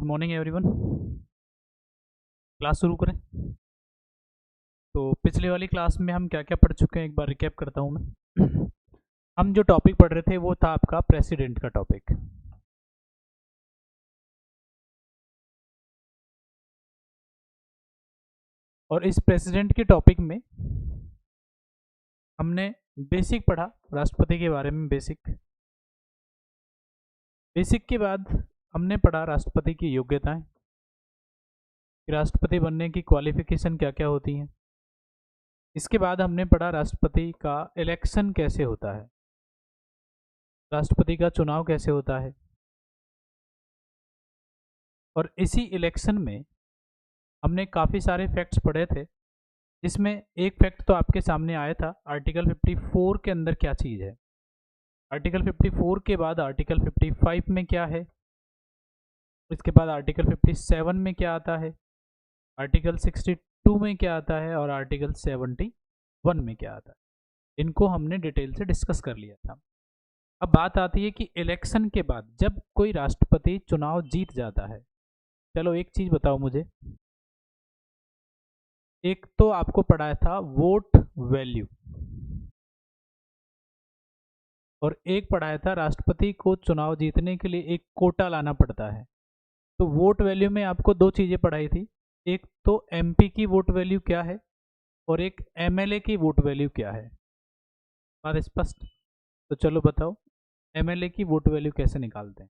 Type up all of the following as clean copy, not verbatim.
Morning everyone. Class शुरू करें। तो पिछले वाली क्लास में हम क्या क्या पढ़ चुके हैं एक बार रिकैप करता हूं मैं। हम जो टॉपिक पढ़ रहे थे वो था आपका प्रेसिडेंट का टॉपिक। और इस प्रेसिडेंट के टॉपिक में हमने बेसिक पढ़ा, राष्ट्रपति के बारे में बेसिक के बाद हमने पढ़ा राष्ट्रपति की योग्यताएं, राष्ट्रपति बनने की क्वालिफिकेशन क्या क्या होती हैं। इसके बाद हमने पढ़ा राष्ट्रपति का इलेक्शन कैसे होता है, राष्ट्रपति का चुनाव कैसे होता है। और इसी इलेक्शन में हमने काफ़ी सारे फैक्ट्स पढ़े थे, जिसमें एक फैक्ट तो आपके सामने आया था, आर्टिकल 54 के अंदर क्या चीज़ है। आर्टिकल 54 के बाद आर्टिकल 55 में क्या है, इसके बाद आर्टिकल 57 में क्या आता है, आर्टिकल 62 में क्या आता है और आर्टिकल 71 में क्या आता है। इनको हमने डिटेल से डिस्कस कर लिया था। अब बात आती है कि इलेक्शन के बाद जब कोई राष्ट्रपति चुनाव जीत जाता है, चलो एक चीज़ बताओ मुझे, एक तो आपको पढ़ाया था वोट वैल्यू और एक पढ़ाया था राष्ट्रपति को चुनाव जीतने के लिए एक कोटा लाना पड़ता है। तो वोट वैल्यू में आपको दो चीज़ें पढ़ाई थी, एक तो एमपी की वोट वैल्यू क्या है और एक एमएलए की वोट वैल्यू क्या है। बात स्पष्ट? तो चलो बताओ एमएलए की वोट वैल्यू कैसे निकालते हैं,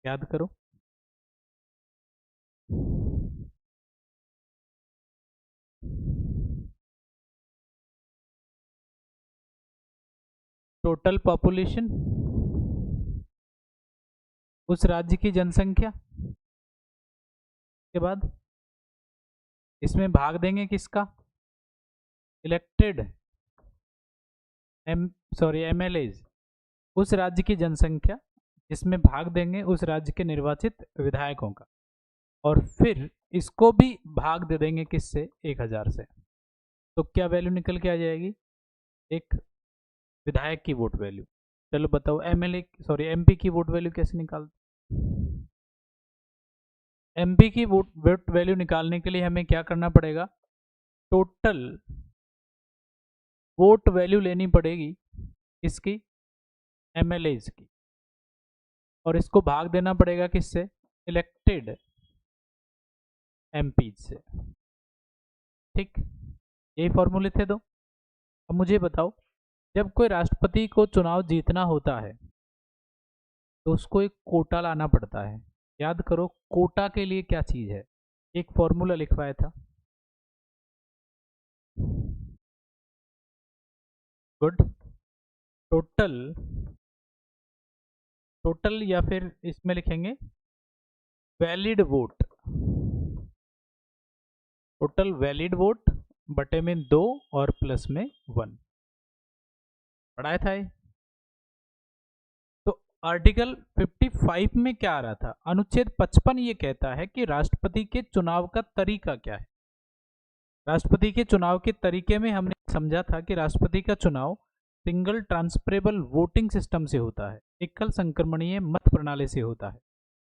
याद करो। टोटल पॉपुलेशन, उस राज्य की जनसंख्या के बाद इसमें भाग देंगे किसका, इलेक्टेड एमएलएज, उस राज्य की जनसंख्या, इसमें भाग देंगे उस राज्य के निर्वाचित विधायकों का, और फिर इसको भी भाग दे देंगे किससे, 1000 से। तो क्या वैल्यू निकल के आ जाएगी, एक विधायक की वोट वैल्यू। चलो बताओ एमपी की वोट वैल्यू कैसे निकालते। एमपी की वोट वैल्यू निकालने के लिए हमें क्या करना पड़ेगा, टोटल वोट वैल्यू लेनी पड़ेगी इसकी, एमएलएज की, और इसको भाग देना पड़ेगा किससे, इलेक्टेड एमपी से। ठीक, यही फॉर्मूले थे दो। अब मुझे बताओ, जब कोई राष्ट्रपति को चुनाव जीतना होता है तो उसको एक कोटा लाना पड़ता है। याद करो कोटा के लिए क्या चीज़ है, एक फॉर्मूला लिखवाया था। गुड, टोटल या फिर इसमें लिखेंगे valid vote, total valid vote बटे में 2 और प्लस में 1 पढ़ाया था ये। तो आर्टिकल 55 में क्या आ रहा था, अनुच्छेद 55 ये कहता है कि राष्ट्रपति के चुनाव का तरीका क्या है। राष्ट्रपति के चुनाव के तरीके में हमने समझा था कि राष्ट्रपति का चुनाव सिंगल ट्रांसफरेबल वोटिंग सिस्टम से होता है, एकल संक्रमणीय मत प्रणाली से होता है,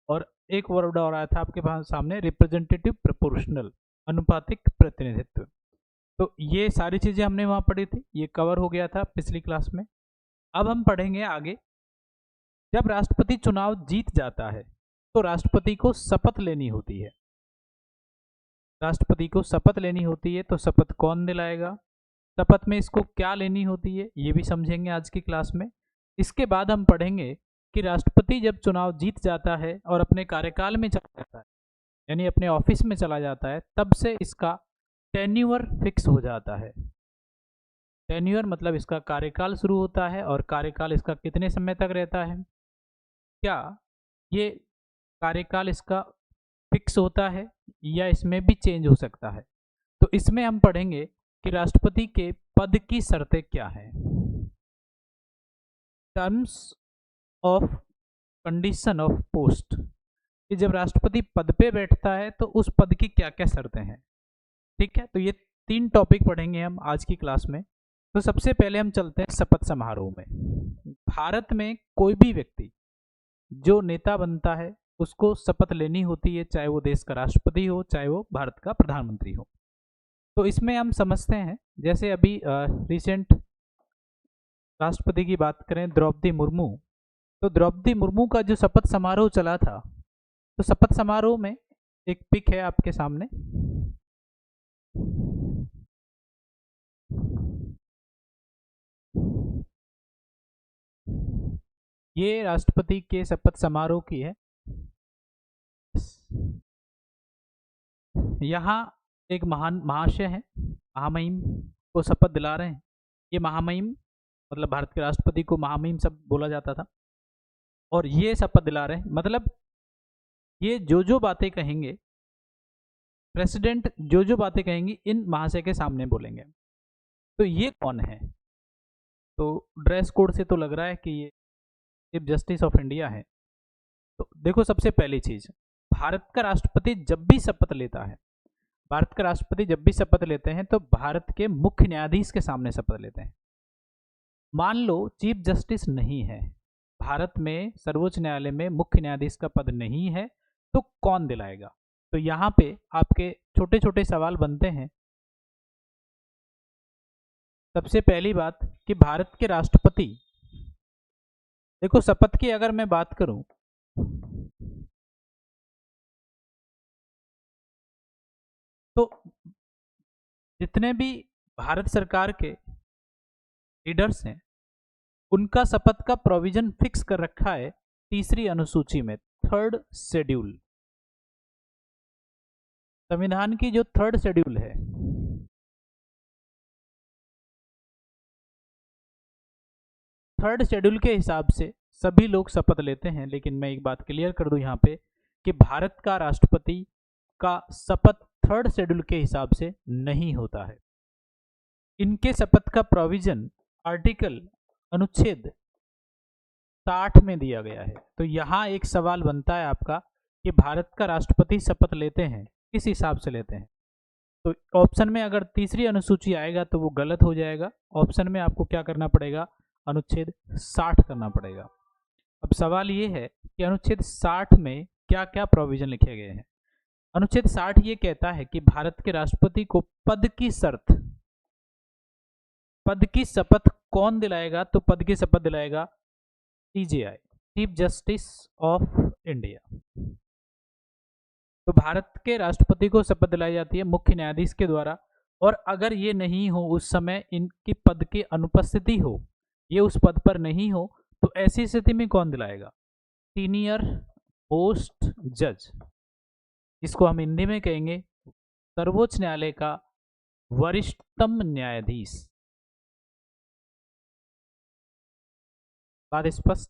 और एक वर्ड और आया था आपके पास सामने, रिप्रेजेंटेटिव प्रोपोर्शनल, अनुपातिक प्रतिनिधित्व। तो ये सारी चीज़ें हमने वहाँ पढ़ी थी, ये कवर हो गया था पिछली क्लास में। अब हम पढ़ेंगे आगे, जब राष्ट्रपति चुनाव जीत जाता है तो राष्ट्रपति को शपथ लेनी होती है। राष्ट्रपति को शपथ लेनी होती है, तो शपथ कौन दिलाएगा, शपथ में इसको क्या लेनी होती है, ये भी समझेंगे आज की क्लास में। इसके बाद हम पढ़ेंगे कि राष्ट्रपति जब चुनाव जीत जाता है और अपने कार्यकाल में चला जाता है, यानी अपने ऑफिस में चला जाता है, तब से इसका टेन्यूअर फिक्स हो जाता है। टेन्यूअर मतलब इसका कार्यकाल शुरू होता है, और कार्यकाल इसका कितने समय तक रहता है, क्या ये कार्यकाल इसका फिक्स होता है या इसमें भी चेंज हो सकता है। तो इसमें हम पढ़ेंगे कि राष्ट्रपति के पद की शर्तें क्या हैं, terms of condition of post, कि जब राष्ट्रपति पद पे बैठता है तो उस पद की क्या क्या शर्तें हैं। ठीक है, तो ये 3 टॉपिक पढ़ेंगे हम आज की क्लास में। तो सबसे पहले हम चलते हैं शपथ समारोह में। भारत में कोई भी व्यक्ति जो नेता बनता है उसको शपथ लेनी होती है, चाहे वो देश का राष्ट्रपति हो, चाहे वो भारत का प्रधानमंत्री हो। तो इसमें हम समझते हैं, जैसे अभी रिसेंट राष्ट्रपति की बात करें, द्रौपदी मुर्मू, तो द्रौपदी मुर्मू का जो शपथ समारोह चला था, तो शपथ समारोह में एक पिक है आपके सामने, ये राष्ट्रपति के शपथ समारोह की है। यहाँ एक महान महाशय है, महामहिम को शपथ दिला रहे हैं। ये महामहिम मतलब भारत के राष्ट्रपति को महामहिम सब बोला जाता था, और ये शपथ दिला रहे हैं, मतलब ये जो बातें कहेंगे, प्रेसिडेंट जो बातें कहेंगी इन महाशय के सामने बोलेंगे। तो ये कौन है? तो ड्रेस कोड से तो लग रहा है कि ये चीफ जस्टिस ऑफ इंडिया है। तो देखो, सबसे पहली चीज, भारत का राष्ट्रपति जब भी शपथ लेता है, भारत के राष्ट्रपति जब भी शपथ लेते हैं तो भारत के मुख्य न्यायाधीश के सामने शपथ लेते हैं। मान लो चीफ जस्टिस नहीं है, भारत में सर्वोच्च न्यायालय में मुख्य न्यायाधीश का पद नहीं है, तो कौन दिलाएगा? तो यहाँ पे आपके छोटे छोटे सवाल बनते हैं। सबसे पहली बात कि भारत के राष्ट्रपति, देखो शपथ की अगर मैं बात करूं, तो जितने भी भारत सरकार के लीडर्स हैं उनका शपथ का प्रोविजन फिक्स कर रखा है तीसरी अनुसूची में, थर्ड शेड्यूल। संविधान की जो थर्ड शेड्यूल है, थर्ड शेड्यूल के हिसाब से सभी लोग शपथ लेते हैं। लेकिन मैं एक बात क्लियर कर दूं यहाँ पे कि भारत का राष्ट्रपति का शपथ थर्ड शेड्यूल के हिसाब से नहीं होता है। इनके शपथ का प्रोविजन आर्टिकल अनुच्छेद 60 में दिया गया है। तो यहाँ एक सवाल बनता है आपका कि भारत का राष्ट्रपति शपथ लेते हैं किस हिसाब से लेते हैं? तो ऑप्शन में अगर तीसरी अनुसूची आएगा तो वो गलत हो जाएगा। ऑप्शन में आपको क्या करना पड़ेगा? अनुच्छेद 60 करना पड़ेगा। अब सवाल ये है कि अनुच्छेद 60 में क्या क्या प्रोविजन लिखे गए हैं। अनुच्छेद 60 ये कहता है कि भारत के राष्ट्रपति को पद की शपथ कौन दिलाएगा? तो पद की शपथ दिलाएगा CJI, chief justice of India. तो भारत के राष्ट्रपति को शपथ दिलाई जाती है मुख्य न्यायाधीश के द्वारा, और अगर ये नहीं हो, उस समय इनकी पद की अनुपस्थिति हो, ये उस पद पर नहीं हो, तो ऐसी स्थिति में कौन दिलाएगा? सीनियर मोस्ट जज, जिसको हम हिंदी में कहेंगे सर्वोच्च न्यायालय का वरिष्ठतम न्यायाधीश। बात स्पष्ट?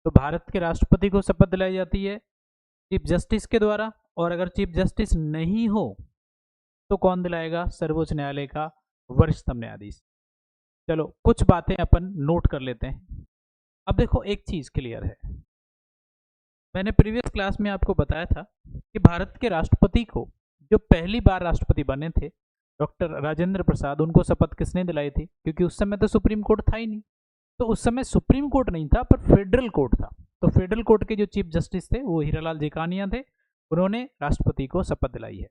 तो भारत के राष्ट्रपति को शपथ दिलाई जाती है चीफ जस्टिस के द्वारा, और अगर चीफ जस्टिस नहीं हो तो कौन दिलाएगा? सर्वोच्च न्यायालय का वरिष्ठतम न्यायाधीश। चलो कुछ बातें अपन नोट कर लेते हैं। अब देखो एक चीज क्लियर है, मैंने प्रीवियस क्लास में आपको बताया था कि भारत के राष्ट्रपति को जो पहली बार राष्ट्रपति बने थे डॉक्टर राजेंद्र प्रसाद, उनको शपथ किसने दिलाई थी? क्योंकि उस समय तो सुप्रीम कोर्ट था ही नहीं, तो उस समय सुप्रीम कोर्ट नहीं था पर फेडरल कोर्ट था। तो फेडरल कोर्ट के जो चीफ जस्टिस थे वो हीरालाल जेकानिया थे, उन्होंने राष्ट्रपति को शपथ दिलाई है।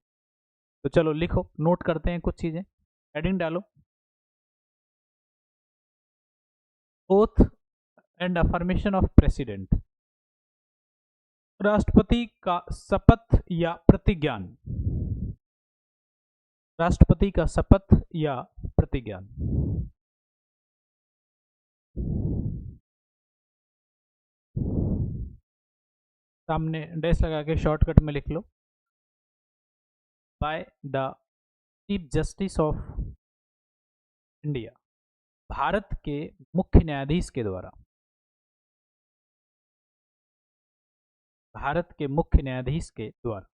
तो चलो लिखो, नोट करते हैं कुछ चीजें, हेडिंग डालो, oath and affirmation of president, राष्ट्रपति का शपथ या प्रतिज्ञान, राष्ट्रपति का शपथ या प्रतिज्ञान। सामने डैश लगा के शॉर्टकट में लिख लो, by the chief justice of India, Bharat के मुख्य न्यायाधीश के द्वारा, भारत के मुख्य न्यायाधीश के द्वारा।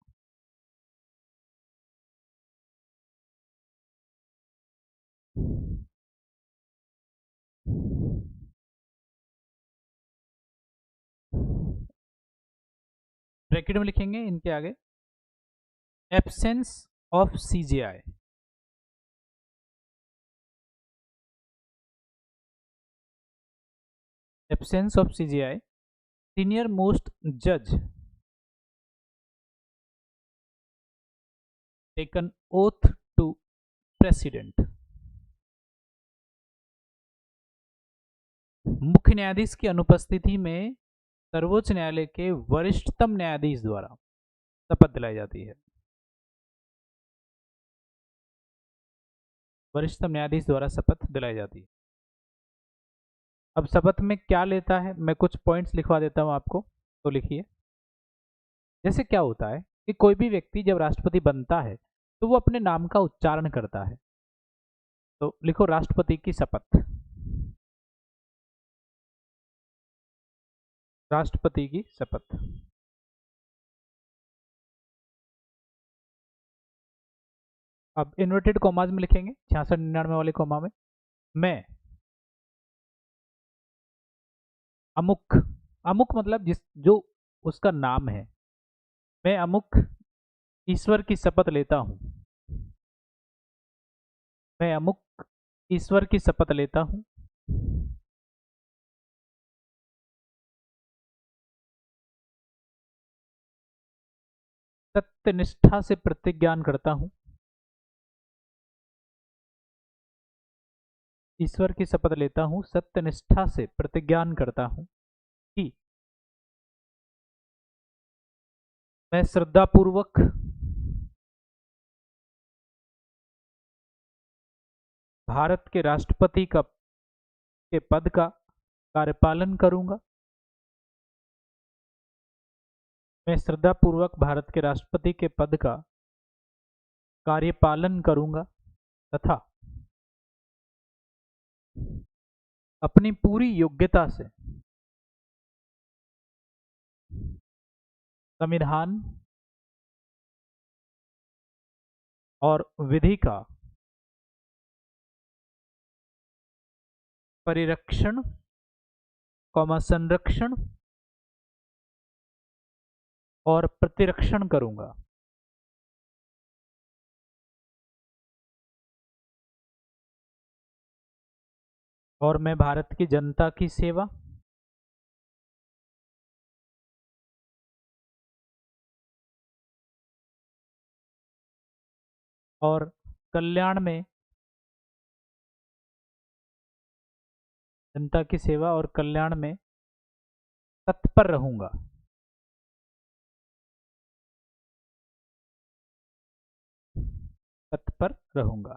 ब्रैकेट में लिखेंगे इनके आगे absence of CJI, absence of CJI, senior most जज टेकन ओथ टू प्रेसिडेंट। मुख्य न्यायाधीश की अनुपस्थिति में सर्वोच्च न्यायालय के वरिष्ठतम न्यायाधीश द्वारा शपथ दिलाई जाती है। वरिष्ठतम न्यायाधीश द्वारा शपथ दिलाई जाती है। अब शपथ में क्या लेता है, मैं कुछ पॉइंट्स लिखवा देता हूं आपको, तो लिखिए। जैसे क्या होता है कि कोई भी व्यक्ति जब राष्ट्रपति बनता है तो वो अपने नाम का उच्चारण करता है। तो लिखो राष्ट्रपति की शपथ। राष्ट्रपति की शपथ। अब इन्वर्टेड कॉमाज में लिखेंगे 66-99 वाले कॉमा में, मैं अमुक, अमुक मतलब जिस जो उसका नाम है, मैं अमुक ईश्वर की शपथ लेता हूं, मैं अमुक ईश्वर की शपथ लेता हूं सत्यनिष्ठा से प्रतिज्ञान करता हूं, ईश्वर की शपथ लेता हूं, सत्यनिष्ठा से प्रतिज्ञान करता हूं कि मैं श्रद्धापूर्वक भारत के राष्ट्रपति के पद का कार्यपालन करूंगा, मैं श्रद्धापूर्वक भारत के राष्ट्रपति के पद का कार्यपालन करूंगा तथा अपनी पूरी योग्यता से संविधान और विधि का परिरक्षण, संरक्षण और प्रतिरक्षण करूंगा। और मैं भारत की जनता की सेवा और कल्याण में, जनता की सेवा और कल्याण में तत्पर रहूंगा। तत्पर रहूंगा।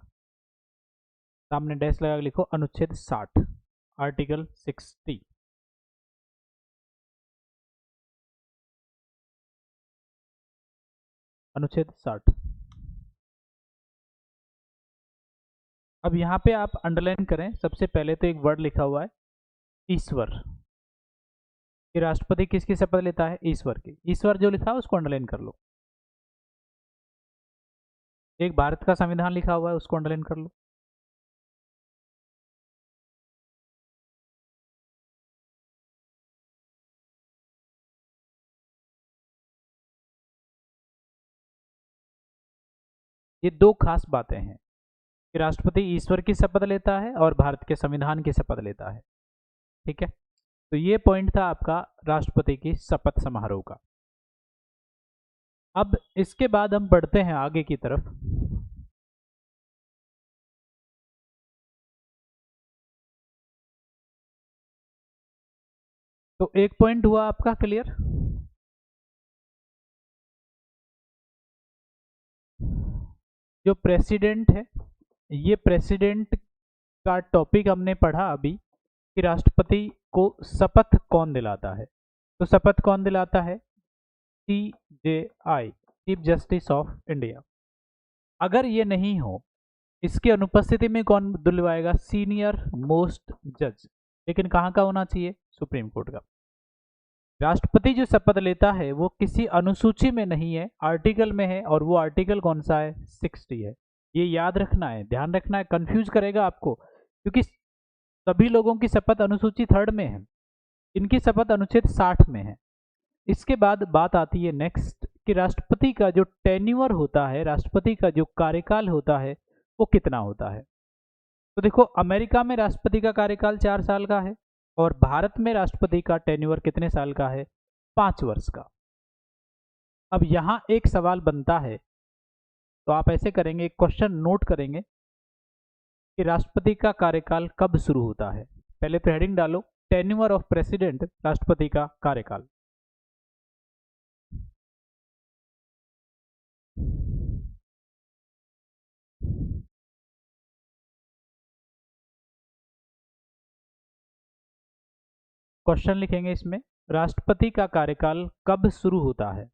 सामने डैश लगा के लिखो अनुच्छेद 60, आर्टिकल 60। अनुच्छेद 60। अब यहाँ पे आप अंडरलाइन करें। सबसे पहले तो एक वर्ड लिखा हुआ है ईश्वर, कि राष्ट्रपति किसकी शपथ लेता है? ईश्वर की। ईश्वर जो लिखा है उसको अंडरलाइन कर लो। एक भारत का संविधान लिखा हुआ है, उसको अंडरलाइन कर लो। ये दो खास बातें हैं कि राष्ट्रपति ईश्वर की शपथ लेता है और भारत के संविधान की शपथ लेता है। ठीक है, तो ये पॉइंट था आपका राष्ट्रपति की शपथ समारोह का। अब इसके बाद हम बढ़ते हैं आगे की तरफ। तो एक पॉइंट हुआ आपका क्लियर। जो प्रेसिडेंट है, ये प्रेसिडेंट का टॉपिक हमने पढ़ा अभी कि राष्ट्रपति को शपथ कौन दिलाता है। तो शपथ कौन दिलाता है? CJI, chief justice of India. अगर ये नहीं हो, इसकी अनुपस्थिति में कौन दिलवाएगा? सीनियर मोस्ट जज। लेकिन कहाँ का होना चाहिए? सुप्रीम कोर्ट का। राष्ट्रपति जो शपथ लेता है वो किसी अनुसूची में नहीं है, आर्टिकल में है, और वो आर्टिकल कौन सा है? 60 है। ये याद रखना है, ध्यान रखना है, कंफ्यूज करेगा आपको, क्योंकि सभी लोगों की शपथ अनुसूची 3 में है, इनकी शपथ अनुच्छेद 60 में है। इसके बाद बात आती है नेक्स्ट कि राष्ट्रपति का जो टेन्योर होता है, राष्ट्रपति का जो कार्यकाल होता है वो कितना होता है। तो देखो, अमेरिका में राष्ट्रपति का कार्यकाल 4 साल का है, और भारत में राष्ट्रपति का टेन्योर कितने साल का है? 5 वर्ष का। अब यहाँ एक सवाल बनता है, तो आप ऐसे करेंगे, एक क्वेश्चन नोट करेंगे कि राष्ट्रपति का कार्यकाल कब शुरू होता है। पहले तो हेडिंग डालो, टेन्योर ऑफ प्रेसिडेंट, राष्ट्रपति का कार्यकाल। क्वेश्चन लिखेंगे इसमें, राष्ट्रपति का कार्यकाल कब शुरू होता है?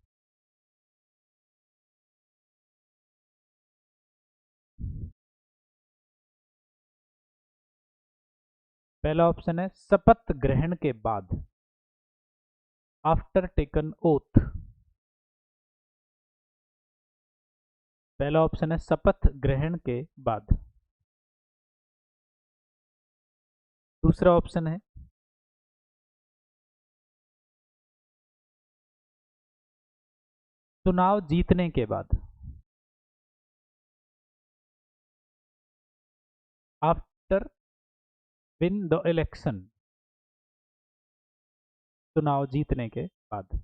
पहला ऑप्शन है शपथ ग्रहण के बाद, आफ्टर टेकन ओथ। पहला ऑप्शन है शपथ ग्रहण के बाद। दूसरा ऑप्शन है चुनाव जीतने के बाद, आफ्टर विन द इलेक्शन, चुनाव जीतने के बाद।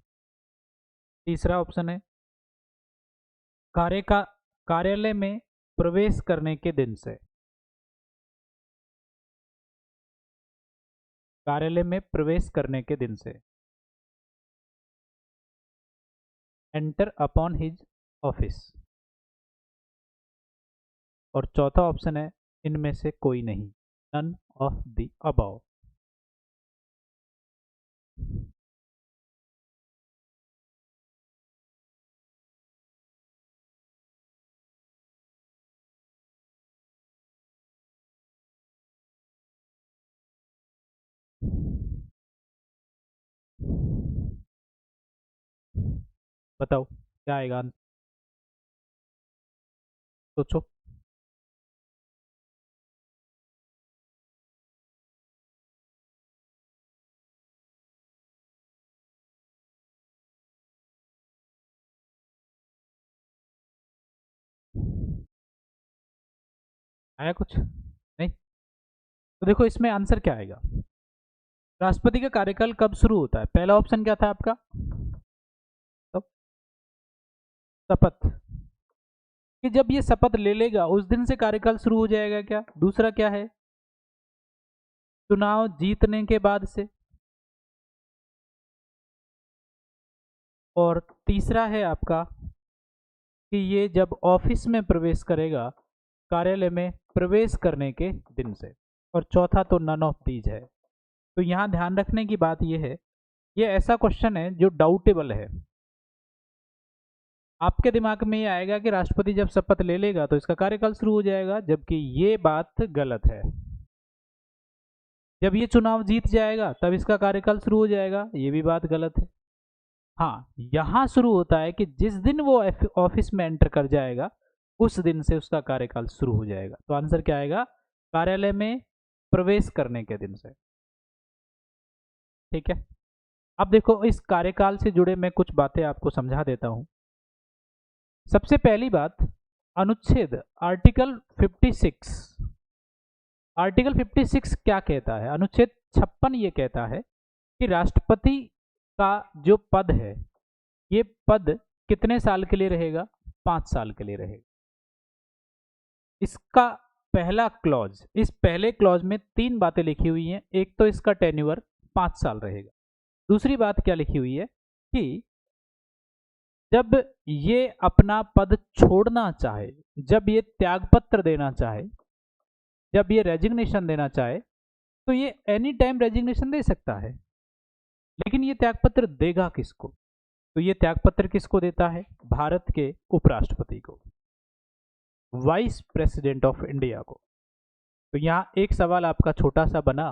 तीसरा ऑप्शन है कार्यालय में प्रवेश करने के दिन से, कार्यालय में प्रवेश करने के दिन से, एंटर अपॉन हिज ऑफिस। और चौथा ऑप्शन है इनमें से कोई नहीं, नन ऑफ द अबव। बताओ क्या आएगा आंसर, सोचो। आया कुछ नहीं? तो देखो इसमें आंसर क्या आएगा। राष्ट्रपति का कार्यकाल कब शुरू होता है? पहला ऑप्शन क्या था आपका? तो शपथ, कि जब ये शपथ ले लेगा उस दिन से कार्यकाल शुरू हो जाएगा क्या? दूसरा क्या है? चुनाव जीतने के बाद से। और तीसरा है आपका कि ये जब ऑफिस में प्रवेश करेगा, कार्यालय में प्रवेश करने के दिन से। और चौथा तो नन ऑफ दीज है। तो यहाँ ध्यान रखने की बात यह है, ये ऐसा क्वेश्चन है जो डाउटेबल है। आपके दिमाग में ये आएगा कि राष्ट्रपति जब शपथ ले लेगा तो इसका कार्यकाल शुरू हो जाएगा, जबकि ये बात गलत है। जब ये चुनाव जीत जाएगा तब इसका कार्यकाल शुरू हो जाएगा, ये भी बात गलत है। हाँ, यहां शुरू होता है कि जिस दिन वो ऑफिस में एंटर कर जाएगा उस दिन से उसका कार्यकाल शुरू हो जाएगा। तो आंसर क्या आएगा? कार्यालय में प्रवेश करने के दिन से। ठीक है, अब देखो इस कार्यकाल से जुड़े मैं कुछ बातें आपको समझा देता हूं। सबसे पहली बात, अनुच्छेद आर्टिकल 56। आर्टिकल 56 क्या कहता है? अनुच्छेद 56 ये कहता है कि राष्ट्रपति का जो पद है, ये पद कितने साल के लिए रहेगा? 5 साल के लिए रहेगा। इसका पहला क्लॉज, इस पहले क्लॉज में 3 बातें लिखी हुई हैं। एक तो इसका टेन्योर 5 साल रहेगा। दूसरी बात क्या लिखी हुई है कि जब ये अपना पद छोड़ना चाहे, जब ये त्यागपत्र देना चाहे, जब ये रेजिग्नेशन देना चाहे, तो ये एनी टाइम रेजिग्नेशन दे सकता है। लेकिन ये त्यागपत्र देगा किसको? तो ये त्यागपत्र किसको देता है? भारत के उपराष्ट्रपति को, वाइस प्रेसिडेंट ऑफ इंडिया को। तो यहाँ एक सवाल आपका छोटा सा बना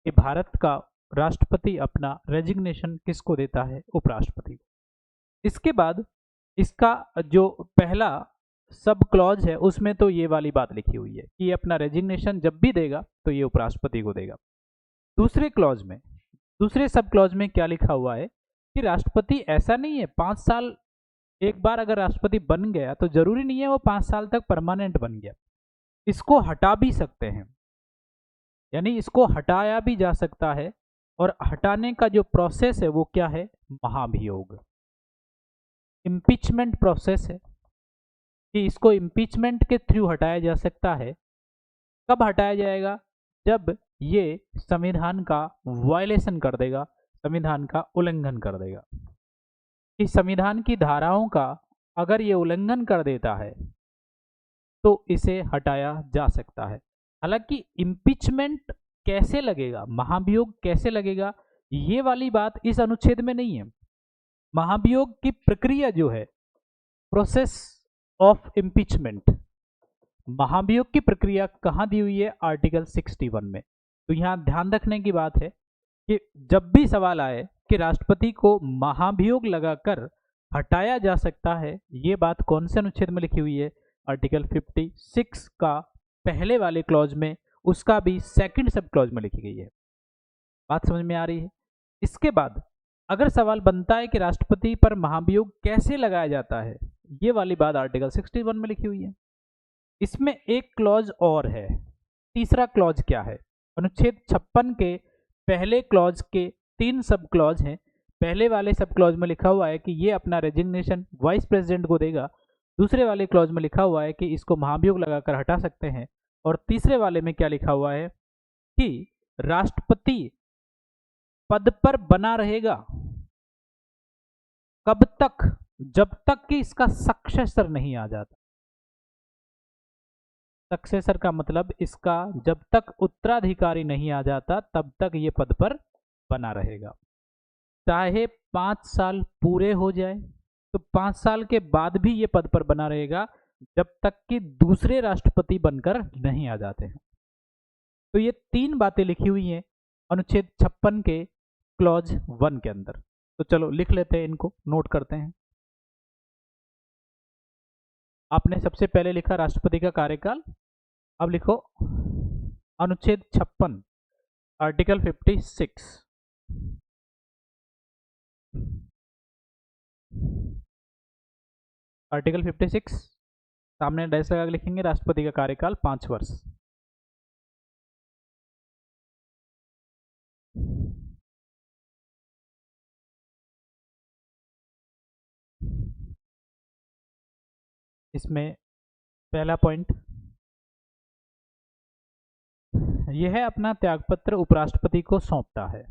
कि भारत का राष्ट्रपति अपना रेजिग्नेशन किसको देता है? उपराष्ट्रपति को। इसके बाद इसका जो पहला सब क्लॉज है उसमें तो ये वाली बात लिखी हुई है कि अपना रेजिग्नेशन जब भी देगा तो ये उपराष्ट्रपति को देगा। दूसरे क्लॉज में, दूसरे सब क्लॉज में क्या लिखा हुआ है कि राष्ट्रपति ऐसा नहीं है 5 साल, एक बार अगर राष्ट्रपति बन गया तो जरूरी नहीं है वो 5 साल तक परमानेंट बन गया, इसको हटा भी सकते हैं। यानी इसको हटाया भी जा सकता है, और हटाने का जो प्रोसेस है वो क्या है, महाभियोग, इम्पीचमेंट प्रोसेस है, कि इसको इम्पीचमेंट के थ्रू हटाया जा सकता है। कब हटाया जाएगा, जब ये संविधान का वायलेशन कर देगा, संविधान का उल्लंघन कर देगा। कि संविधान की धाराओं का अगर ये उल्लंघन कर देता है तो इसे हटाया जा सकता है। हालांकि इम्पीचमेंट कैसे लगेगा, महाभियोग कैसे लगेगा, ये वाली बात इस अनुच्छेद में नहीं है। महाभियोग की प्रक्रिया जो है, प्रोसेस ऑफ इम्पीचमेंट, महाभियोग की प्रक्रिया कहाँ दी हुई है, आर्टिकल 61 में। तो यहाँ ध्यान रखने की बात है कि जब भी सवाल आए कि राष्ट्रपति को महाभियोग लगाकर हटाया जा सकता है, ये बात कौन से अनुच्छेद में लिखी हुई है, आर्टिकल 56 का पहले वाले क्लॉज में, उसका भी सेकंड सब क्लॉज में लिखी गई है। बात समझ में आ रही है। इसके बाद अगर सवाल बनता है कि राष्ट्रपति पर महाभियोग कैसे लगाया जाता है, ये वाली बात आर्टिकल 61 में लिखी हुई है। इसमें एक क्लॉज और है, तीसरा क्लॉज क्या है, अनुच्छेद 56 के पहले क्लॉज के 3 सब क्लॉज हैं। पहले वाले सब क्लॉज में लिखा हुआ है कि ये अपना रेजिग्नेशन वाइस प्रेसिडेंट को देगा, दूसरे वाले क्लॉज में लिखा हुआ है कि इसको महाभियोग लगाकर हटा सकते हैं, और तीसरे वाले में क्या लिखा हुआ है कि राष्ट्रपति पद पर बना रहेगा कब तक, जब तक कि इसका सक्सेसर नहीं आ जाता। सक्सेसर का मतलब इसका जब तक उत्तराधिकारी नहीं आ जाता तब तक ये पद पर बना रहेगा। चाहे 5 साल पूरे हो जाए तो 5 साल के बाद भी ये पद पर बना रहेगा, जब तक कि दूसरे राष्ट्रपति बनकर नहीं आ जाते हैं। तो ये 3 बातें लिखी हुई हैं अनुच्छेद 56 के क्लॉज 1 के अंदर। तो चलो लिख लेते हैं, इनको नोट करते हैं। आपने सबसे पहले लिखा राष्ट्रपति का कार्यकाल, अब लिखो अनुच्छेद 56 आर्टिकल 56। आर्टिकल 56 सामने डैश लगा के लिखेंगे, राष्ट्रपति का कार्यकाल 5 वर्ष। इसमें पहला पॉइंट यह है, अपना त्यागपत्र उपराष्ट्रपति को सौंपता है।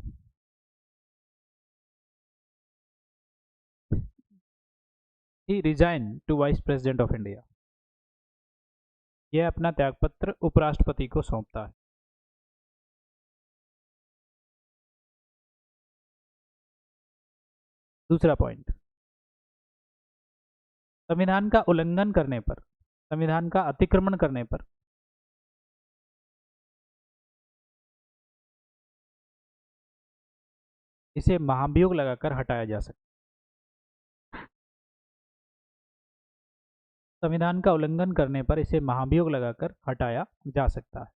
He resign to vice president of India, यह अपना त्यागपत्र उपराष्ट्रपति को सौंपता है। दूसरा पॉइंट, संविधान का उल्लंघन करने पर, संविधान का अतिक्रमण करने पर इसे महाभियोग लगाकर हटाया जा सकता है। संविधान का उल्लंघन करने पर इसे महाभियोग लगाकर हटाया जा सकता है।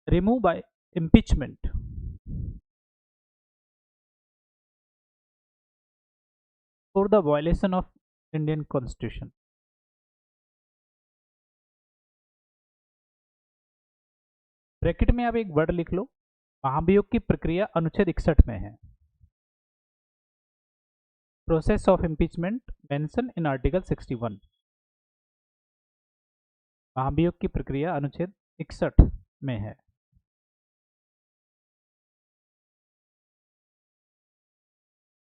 Remove by impeachment for the violation of Indian constitution. Bracket में आप एक वर्ड लिख लो, महाभियोग की प्रक्रिया अनुच्छेद 61 में है। Process of impeachment mention in article 61। महाभियोग की प्रक्रिया अनुच्छेद 61 में है।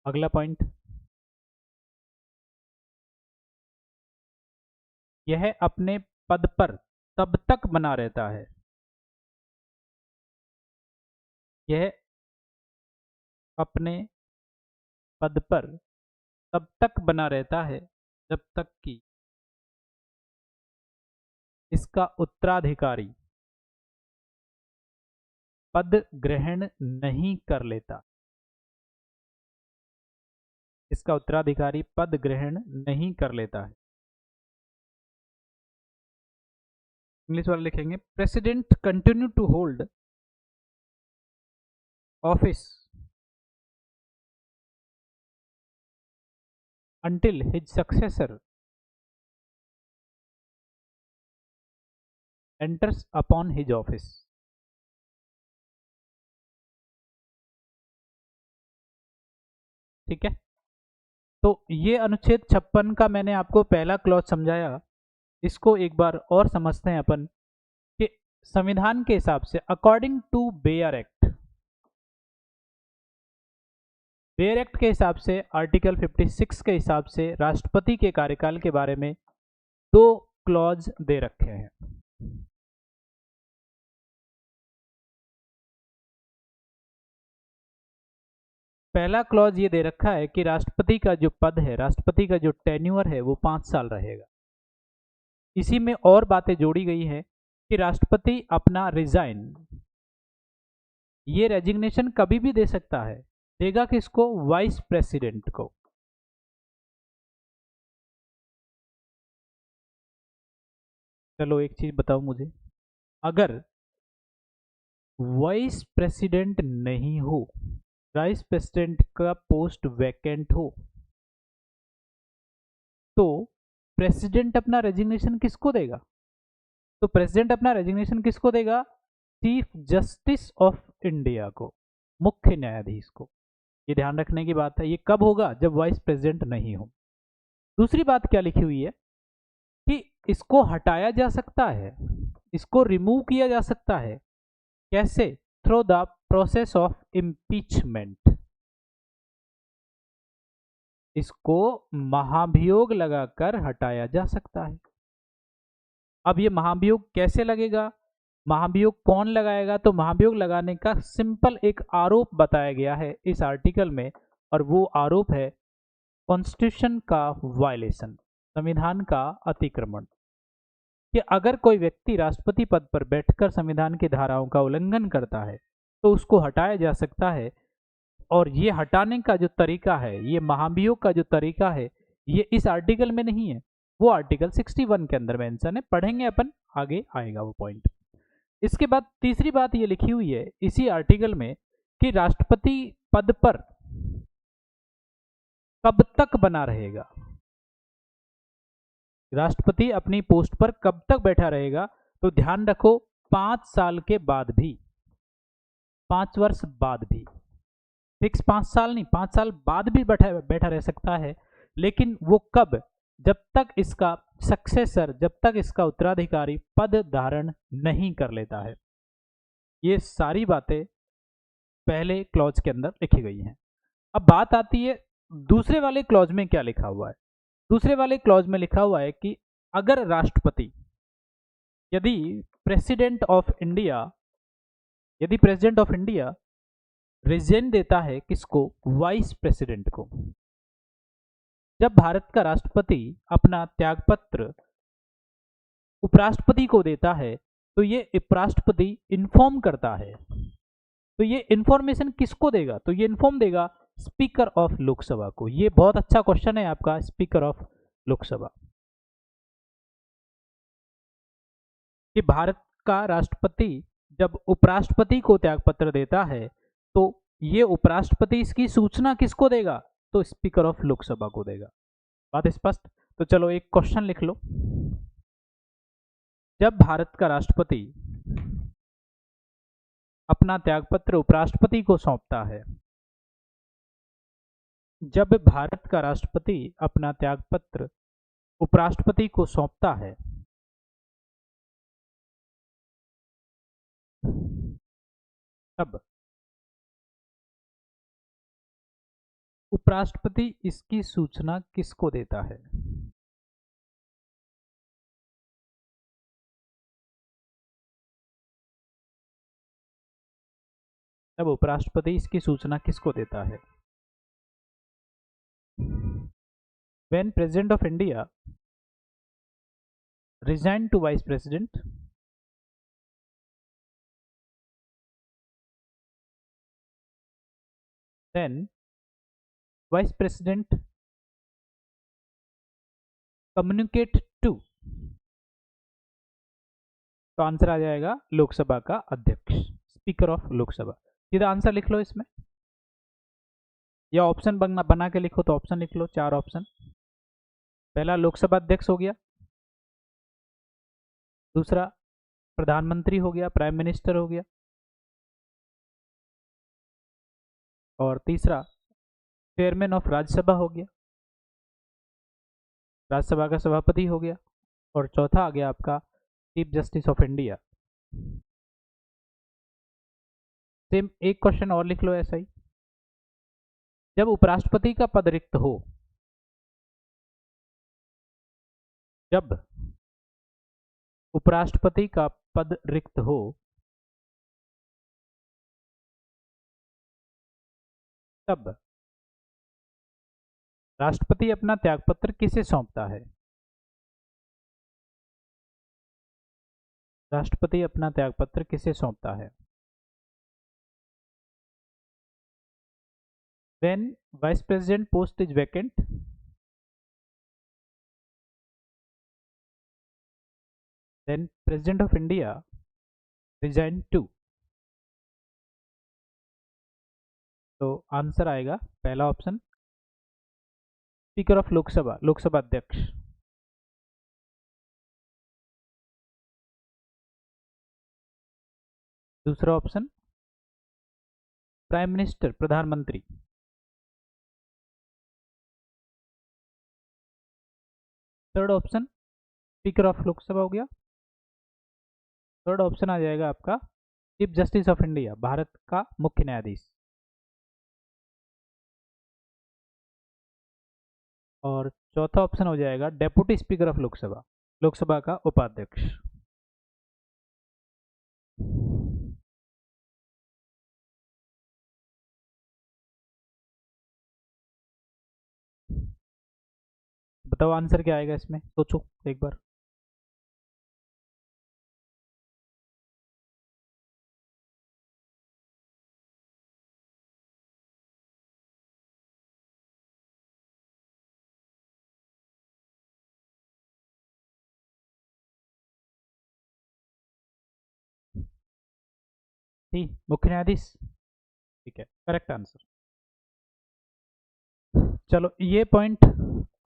अगला पॉइंट, यह अपने पद पर तब तक बना रहता है, यह अपने पद पर तब तक बना रहता है जब तक कि इसका उत्तराधिकारी पद ग्रहण नहीं कर लेता, इसका उत्तराधिकारी पद ग्रहण नहीं कर लेता है। इंग्लिश वाले लिखेंगे, president continue to hold office until his successor enters upon his office। ठीक है, तो ये अनुच्छेद 56 का मैंने आपको पहला क्लॉज समझाया। इसको एक बार और समझते हैं अपन कि संविधान के हिसाब से according to bare act, bare act के हिसाब से आर्टिकल 56 के हिसाब से राष्ट्रपति के कार्यकाल के बारे में दो क्लॉज दे रखे हैं। पहला क्लॉज ये दे रखा है कि राष्ट्रपति का जो पद है, राष्ट्रपति का जो टेन्यूअर है वो 5 साल रहेगा। इसी में और बातें जोड़ी गई है कि राष्ट्रपति अपना रिजाइन, ये रेजिग्नेशन कभी भी दे सकता है। देगा किसको? वाइस प्रेसिडेंट को। चलो एक चीज बताओ मुझे, अगर वाइस प्रेसिडेंट नहीं हो, वाइस प्रेसिडेंट का पोस्ट वैकेंट हो, तो प्रेसिडेंट अपना रेजिग्नेशन किसको देगा? तो प्रेसिडेंट अपना रेजिग्नेशन किसको देगा? चीफ जस्टिस ऑफ इंडिया को, मुख्य न्यायाधीश को। ये ध्यान रखने की बात है। ये कब होगा? जब वाइस प्रेसिडेंट नहीं हो। दूसरी बात क्या लिखी हुई है कि इसको हटाया जा सकता है, इसको रिमूव किया जा सकता है। कैसे? Through the process of impeachment. इसको महाभियोग लगाकर हटाया जा सकता है। अब ये महाभियोग कैसे लगेगा? महाभियोग कौन लगाएगा? तो महाभियोग लगाने का सिंपल एक आरोप बताया गया है इस आर्टिकल में, और वो आरोप है कॉन्स्टिट्यूशन का वायलेशन, संविधान का अतिक्रमण। कि अगर कोई व्यक्ति राष्ट्रपति पद पर बैठकर संविधान की धाराओं का उल्लंघन करता है तो उसको हटाया जा सकता है। और ये हटाने का जो तरीका है, ये महाभियोग का जो तरीका है, ये इस आर्टिकल में नहीं है, वो आर्टिकल 61 के अंदर मेंशन है। पढ़ेंगे अपन, आगे आएगा वो पॉइंट। इसके बाद तीसरी बात ये लिखी हुई है इसी आर्टिकल में कि राष्ट्रपति पद पर कब तक बना रहेगा, राष्ट्रपति अपनी पोस्ट पर कब तक बैठा रहेगा। तो ध्यान रखो, 5 साल के बाद भी, 5 वर्ष बाद भी, फिक्स 5 साल नहीं, 5 साल बाद भी बैठा रह सकता है। लेकिन वो कब? जब तक इसका सक्सेसर, जब तक इसका उत्तराधिकारी पद धारण नहीं कर लेता है। ये सारी बातें पहले क्लॉज के अंदर लिखी गई हैं। अब बात आती है दूसरे वाले क्लॉज में क्या लिखा हुआ है। दूसरे वाले क्लॉज में लिखा हुआ है कि अगर राष्ट्रपति, यदि प्रेसिडेंट ऑफ इंडिया, यदि प्रेसिडेंट ऑफ इंडिया रिजाइन देता है किसको? वाइस प्रेसिडेंट को। जब भारत का राष्ट्रपति अपना त्यागपत्र उपराष्ट्रपति को देता है तो ये उपराष्ट्रपति इन्फॉर्म करता है। तो ये इंफॉर्मेशन किसको देगा? तो ये इन्फॉर्म देगा स्पीकर ऑफ लोकसभा को। ये बहुत अच्छा क्वेश्चन है आपका, स्पीकर ऑफ लोकसभा। कि भारत का राष्ट्रपति जब उपराष्ट्रपति को त्यागपत्र देता है तो ये उपराष्ट्रपति इसकी सूचना किसको देगा? तो स्पीकर ऑफ लोकसभा को देगा। बात स्पष्ट? तो चलो एक क्वेश्चन लिख लो। जब भारत का राष्ट्रपति अपना त्यागपत्र उपराष्ट्रपति को सौंपता है, जब भारत का राष्ट्रपति अपना त्यागपत्र उपराष्ट्रपति को सौंपता है, तब उपराष्ट्रपति इसकी सूचना किसको देता है? तब उपराष्ट्रपति इसकी सूचना किसको देता है? When President of India resigned to Vice President, then Vice President communicate to, तो आंसर आ जाएगा लोकसभा का अध्यक्ष, स्पीकर ऑफ लोकसभा। सीधा आंसर लिख लो इसमें, या ऑप्शन बना के लिखो तो ऑप्शन लिख लो, 4 ऑप्शन। पहला लोकसभा अध्यक्ष हो गया, दूसरा प्रधानमंत्री हो गया, प्राइम मिनिस्टर हो गया, और तीसरा चेयरमैन ऑफ राज्यसभा हो गया, राज्यसभा का सभापति हो गया, और चौथा आ गया आपका chief justice of India. Same एक क्वेश्चन और लिख लो ऐसा ही, जब उपराष्ट्रपति का पद रिक्त हो, जब उपराष्ट्रपति का पद रिक्त हो, तब राष्ट्रपति अपना त्यागपत्र किसे सौंपता है? राष्ट्रपति अपना त्यागपत्र किसे सौंपता है? When vice president post is vacant, then president of India resign too. तो आंसर आएगा पहला option speaker of Lok Sabha, Lok Sabha अध्यक्ष। दूसरा ऑप्शन प्राइम मिनिस्टर, प्रधानमंत्री। Third option speaker of Lok Sabha हो गया। थर्ड ऑप्शन आ जाएगा आपका chief justice of India, Bharat का मुख्य न्यायाधीश। और चौथा ऑप्शन हो जाएगा deputy speaker of Lok Sabha, Lok Sabha का उपाध्यक्ष। बताओ आंसर क्या आएगा इसमें, सोचो एक बार। ठीक, मुख्य न्यायाधीश। ठीक है, करेक्ट आंसर। चलो ये पॉइंट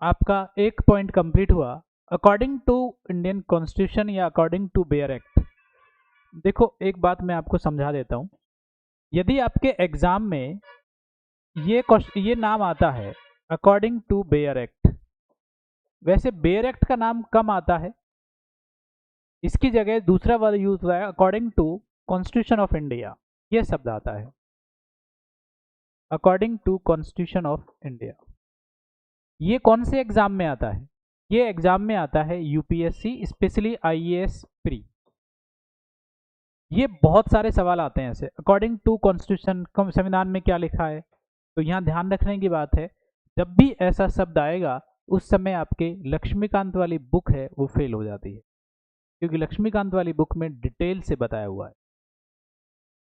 आपका एक पॉइंट कंप्लीट हुआ। अकॉर्डिंग टू इंडियन कॉन्स्टिट्यूशन या अकॉर्डिंग टू बेयर एक्ट, देखो एक बात मैं आपको समझा देता हूं। यदि आपके एग्जाम में ये नाम आता है अकॉर्डिंग टू बेयर एक्ट, वैसे बेयर एक्ट का नाम कम आता है, इसकी जगह दूसरा वर्ड यूज हुआ है according to constitution of India, ये शब्द आता है according to constitution of India. ये कौन से एग्जाम में आता है? ये एग्जाम में आता है यूपीएससी, स्पेशली आईएएस प्री। ये बहुत सारे सवाल आते हैं ऐसे, अकॉर्डिंग टू कॉन्स्टिट्यूशन, संविधान में क्या लिखा है। तो यहाँ ध्यान रखने की बात है, जब भी ऐसा शब्द आएगा उस समय आपके लक्ष्मीकांत वाली बुक है वो फेल हो जाती है, क्योंकि लक्ष्मीकांत वाली बुक में डिटेल से बताया हुआ है।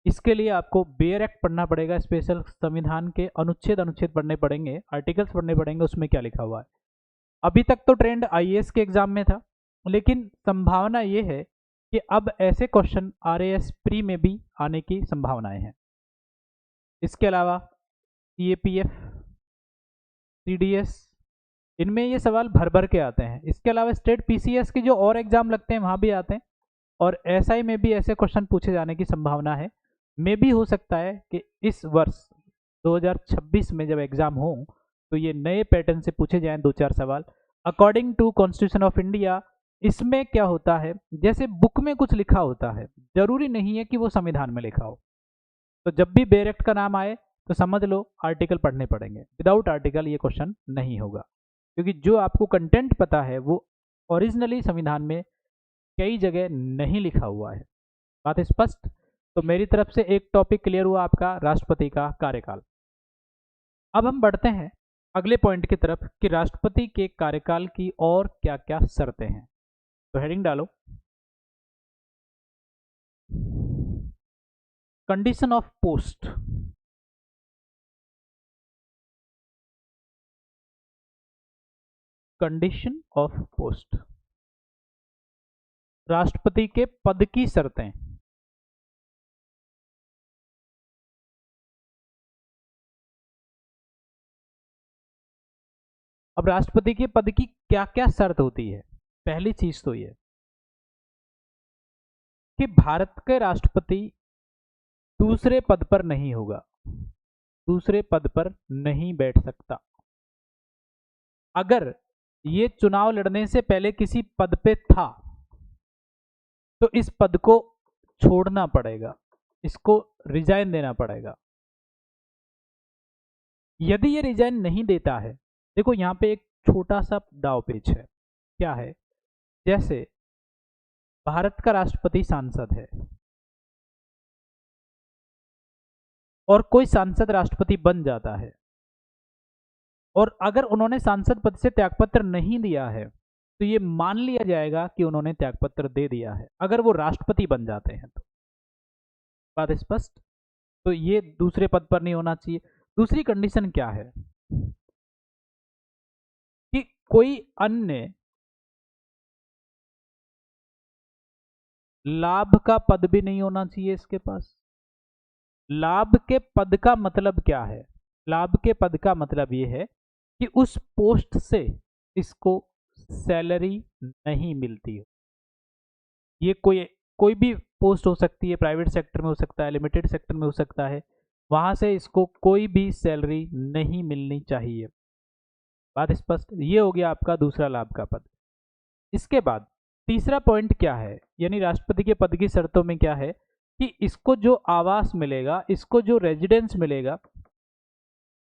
इसके लिए आपको बेयर एक्ट पढ़ना पड़ेगा, स्पेशल संविधान के अनुच्छेद अनुच्छेद पढ़ने पड़ेंगे, आर्टिकल्स पढ़ने पड़ेंगे, उसमें क्या लिखा हुआ है। अभी तक तो ट्रेंड आईएएस के एग्जाम में था, लेकिन संभावना ये है कि अब ऐसे क्वेश्चन आरएएस प्री में भी आने की संभावनाएं हैं। इसके अलावा सीएपीएफ, सीडीएस, इनमें ये सवाल भर भर के आते हैं। इसके अलावा स्टेट पीसीएस के जो और एग्जाम लगते हैं वहां भी आते हैं, और एसआई में भी ऐसे क्वेश्चन पूछे जाने की संभावना है। मे भी हो सकता है कि इस वर्ष 2026 में जब एग्जाम हो तो ये नए पैटर्न से पूछे जाएं दो चार सवाल according to constitution of India. इसमें क्या होता है, जैसे बुक में कुछ लिखा होता है, जरूरी नहीं है कि वो संविधान में लिखा हो। तो जब भी बेयर एक्ट का नाम आए तो समझ लो आर्टिकल पढ़ने पड़ेंगे, विदाउट आर्टिकल ये क्वेश्चन नहीं होगा, क्योंकि जो आपको कंटेंट पता है वो ओरिजिनली संविधान में कई जगह नहीं लिखा हुआ है। बात स्पष्ट? तो मेरी तरफ से एक टॉपिक क्लियर हुआ आपका, राष्ट्रपति का कार्यकाल। अब हम बढ़ते हैं अगले पॉइंट की तरफ कि राष्ट्रपति के कार्यकाल की और क्या क्या शर्तें हैं। तो हेडिंग डालो, condition of post. Condition of post, राष्ट्रपति के पद की शर्तें। अब राष्ट्रपति के पद की क्या क्या शर्त होती है? पहली चीज तो ये कि भारत के राष्ट्रपति दूसरे पद पर नहीं होगा, दूसरे पद पर नहीं बैठ सकता। अगर ये चुनाव लड़ने से पहले किसी पद पे था तो इस पद को छोड़ना पड़ेगा, इसको रिजाइन देना पड़ेगा। यदि ये रिजाइन नहीं देता है, देखो यहां पे एक छोटा सा दाव पेच है। क्या है? जैसे भारत का राष्ट्रपति सांसद है और कोई सांसद राष्ट्रपति बन जाता है, और अगर उन्होंने सांसद पद से त्यागपत्र नहीं दिया है तो ये मान लिया जाएगा कि उन्होंने त्यागपत्र दे दिया है, अगर वो राष्ट्रपति बन जाते हैं तो। बात स्पष्ट? तो ये दूसरे पद पर नहीं होना चाहिए। दूसरी कंडीशन क्या है कि कोई अन्य लाभ का पद भी नहीं होना चाहिए इसके पास। लाभ के पद का मतलब क्या है? लाभ के पद का मतलब ये है कि उस पोस्ट से इसको सैलरी नहीं मिलती हो। ये कोई भी पोस्ट हो सकती है, प्राइवेट सेक्टर में हो सकता है, लिमिटेड सेक्टर में हो सकता है, वहां से इसको कोई भी सैलरी नहीं मिलनी चाहिए। बात स्पष्ट? ये हो गया आपका दूसरा लाभ का पद। इसके बाद तीसरा पॉइंट क्या है, यानी राष्ट्रपति के पद की शर्तों में क्या है कि इसको जो आवास मिलेगा, इसको जो रेजिडेंस मिलेगा,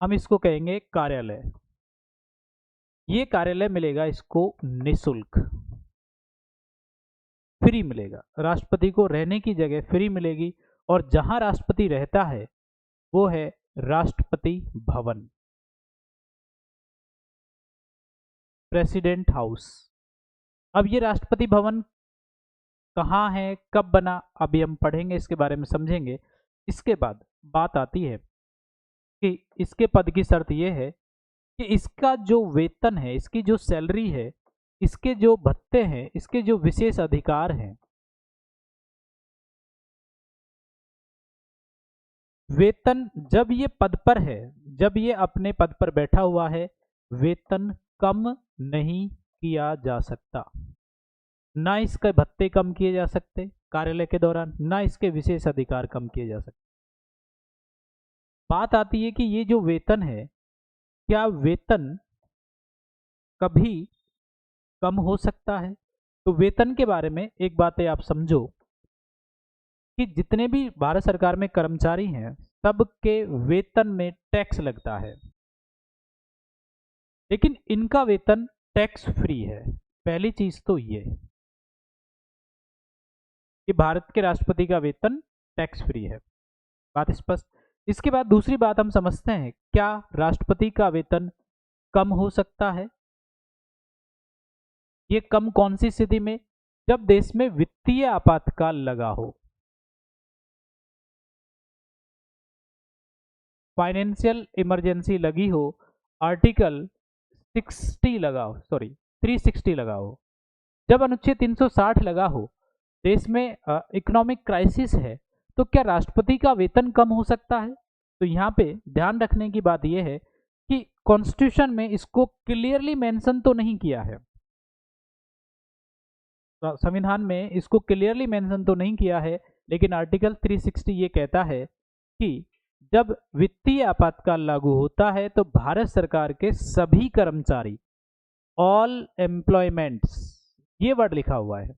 हम इसको कहेंगे कार्यालय। ये कार्यालय मिलेगा इसको निःशुल्क, फ्री मिलेगा। राष्ट्रपति को रहने की जगह फ्री मिलेगी, और जहां राष्ट्रपति रहता है वो है राष्ट्रपति भवन, प्रेसिडेंट हाउस। अब ये राष्ट्रपति भवन कहाँ है, कब बना, अभी हम पढ़ेंगे, इसके बारे में समझेंगे। इसके बाद बात आती है कि इसके पद की शर्त यह है कि इसका जो वेतन है, इसकी जो सैलरी है, इसके जो भत्ते हैं, इसके जो विशेष अधिकार हैं, वेतन जब ये पद पर है, जब ये अपने पद पर बैठा हुआ है, वेतन कम नहीं किया जा सकता। ना इसके भत्ते कम किए जा सकते कार्यालय के दौरान, ना इसके विशेष अधिकार कम किए जा सकते। बात आती है कि ये जो वेतन है, क्या वेतन कभी कम हो सकता है? तो वेतन के बारे में एक बात है, आप समझो कि जितने भी भारत सरकार में कर्मचारी हैं, सबके वेतन में टैक्स लगता है, लेकिन इनका वेतन टैक्स फ्री है। पहली चीज तो ये कि भारत के राष्ट्रपति का वेतन टैक्स फ्री है। बात स्पष्ट? इसके बाद दूसरी बात हम समझते हैं, क्या राष्ट्रपति का वेतन कम हो सकता है? ये कम कौन सी स्थिति में? जब देश में वित्तीय आपातकाल लगा हो, फाइनेंशियल इमरजेंसी लगी हो, आर्टिकल 60 लगा हो, सॉरी 360 लगा हो, जब अनुच्छेद 360 लगा हो, देश में इकोनॉमिक क्राइसिस है, तो क्या राष्ट्रपति का वेतन कम हो सकता है? तो यहाँ पे ध्यान रखने की बात यह है कि कॉन्स्टिट्यूशन में इसको क्लियरली मेंशन तो नहीं किया है, संविधान में इसको क्लियरली मेंशन तो नहीं किया है, लेकिन आर्टिकल 360 ये कहता है कि जब वित्तीय आपातकाल लागू होता है तो भारत सरकार के सभी कर्मचारी, ऑल एम्प्लॉयमेंट्स, ये वर्ड लिखा हुआ है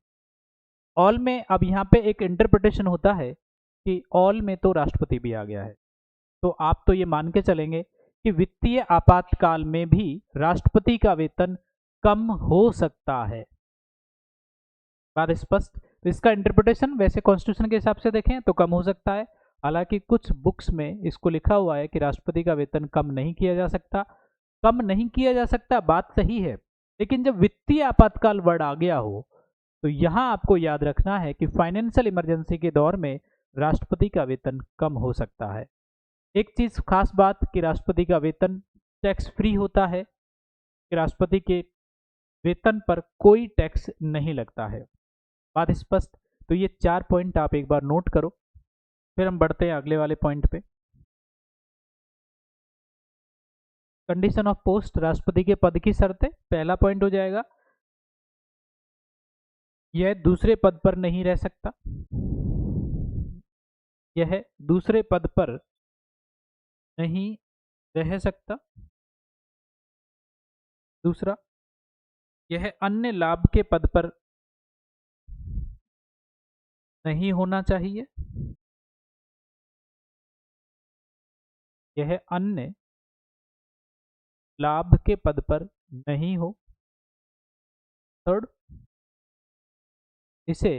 ऑल में। अब यहाँ पे एक इंटरप्रिटेशन होता है कि ऑल में तो राष्ट्रपति भी आ गया है, तो आप तो ये मान के चलेंगे कि वित्तीय आपातकाल में भी राष्ट्रपति का वेतन कम हो सकता है। बात स्पष्ट? तो इसका इंटरप्रिटेशन वैसे कॉन्स्टिट्यूशन के हिसाब से देखें तो कम हो सकता है, हालांकि कुछ बुक्स में इसको लिखा हुआ है कि राष्ट्रपति का वेतन कम नहीं किया जा सकता। कम नहीं किया जा सकता, बात सही है, लेकिन जब वित्तीय आपातकाल वर्ड आ गया हो तो यहां आपको याद रखना है कि फाइनेंशियल इमरजेंसी के दौर में राष्ट्रपति का वेतन कम हो सकता है। एक चीज खास बात कि राष्ट्रपति का वेतन टैक्स फ्री होता है, कि राष्ट्रपति के वेतन पर कोई टैक्स नहीं लगता है। बात स्पष्ट? तो ये 4 पॉइंट आप एक बार नोट करो, फिर हम बढ़ते हैं अगले वाले पॉइंट पे। कंडीशन ऑफ पोस्ट, राष्ट्रपति के पद की शर्तें, पहला पॉइंट हो जाएगा यह दूसरे पद पर नहीं रह सकता, यह दूसरे पद पर नहीं रह सकता। दूसरा, यह अन्य लाभ के पद पर नहीं होना चाहिए, यह अन्य लाभ के पद पर नहीं हो। थर्ड, इसे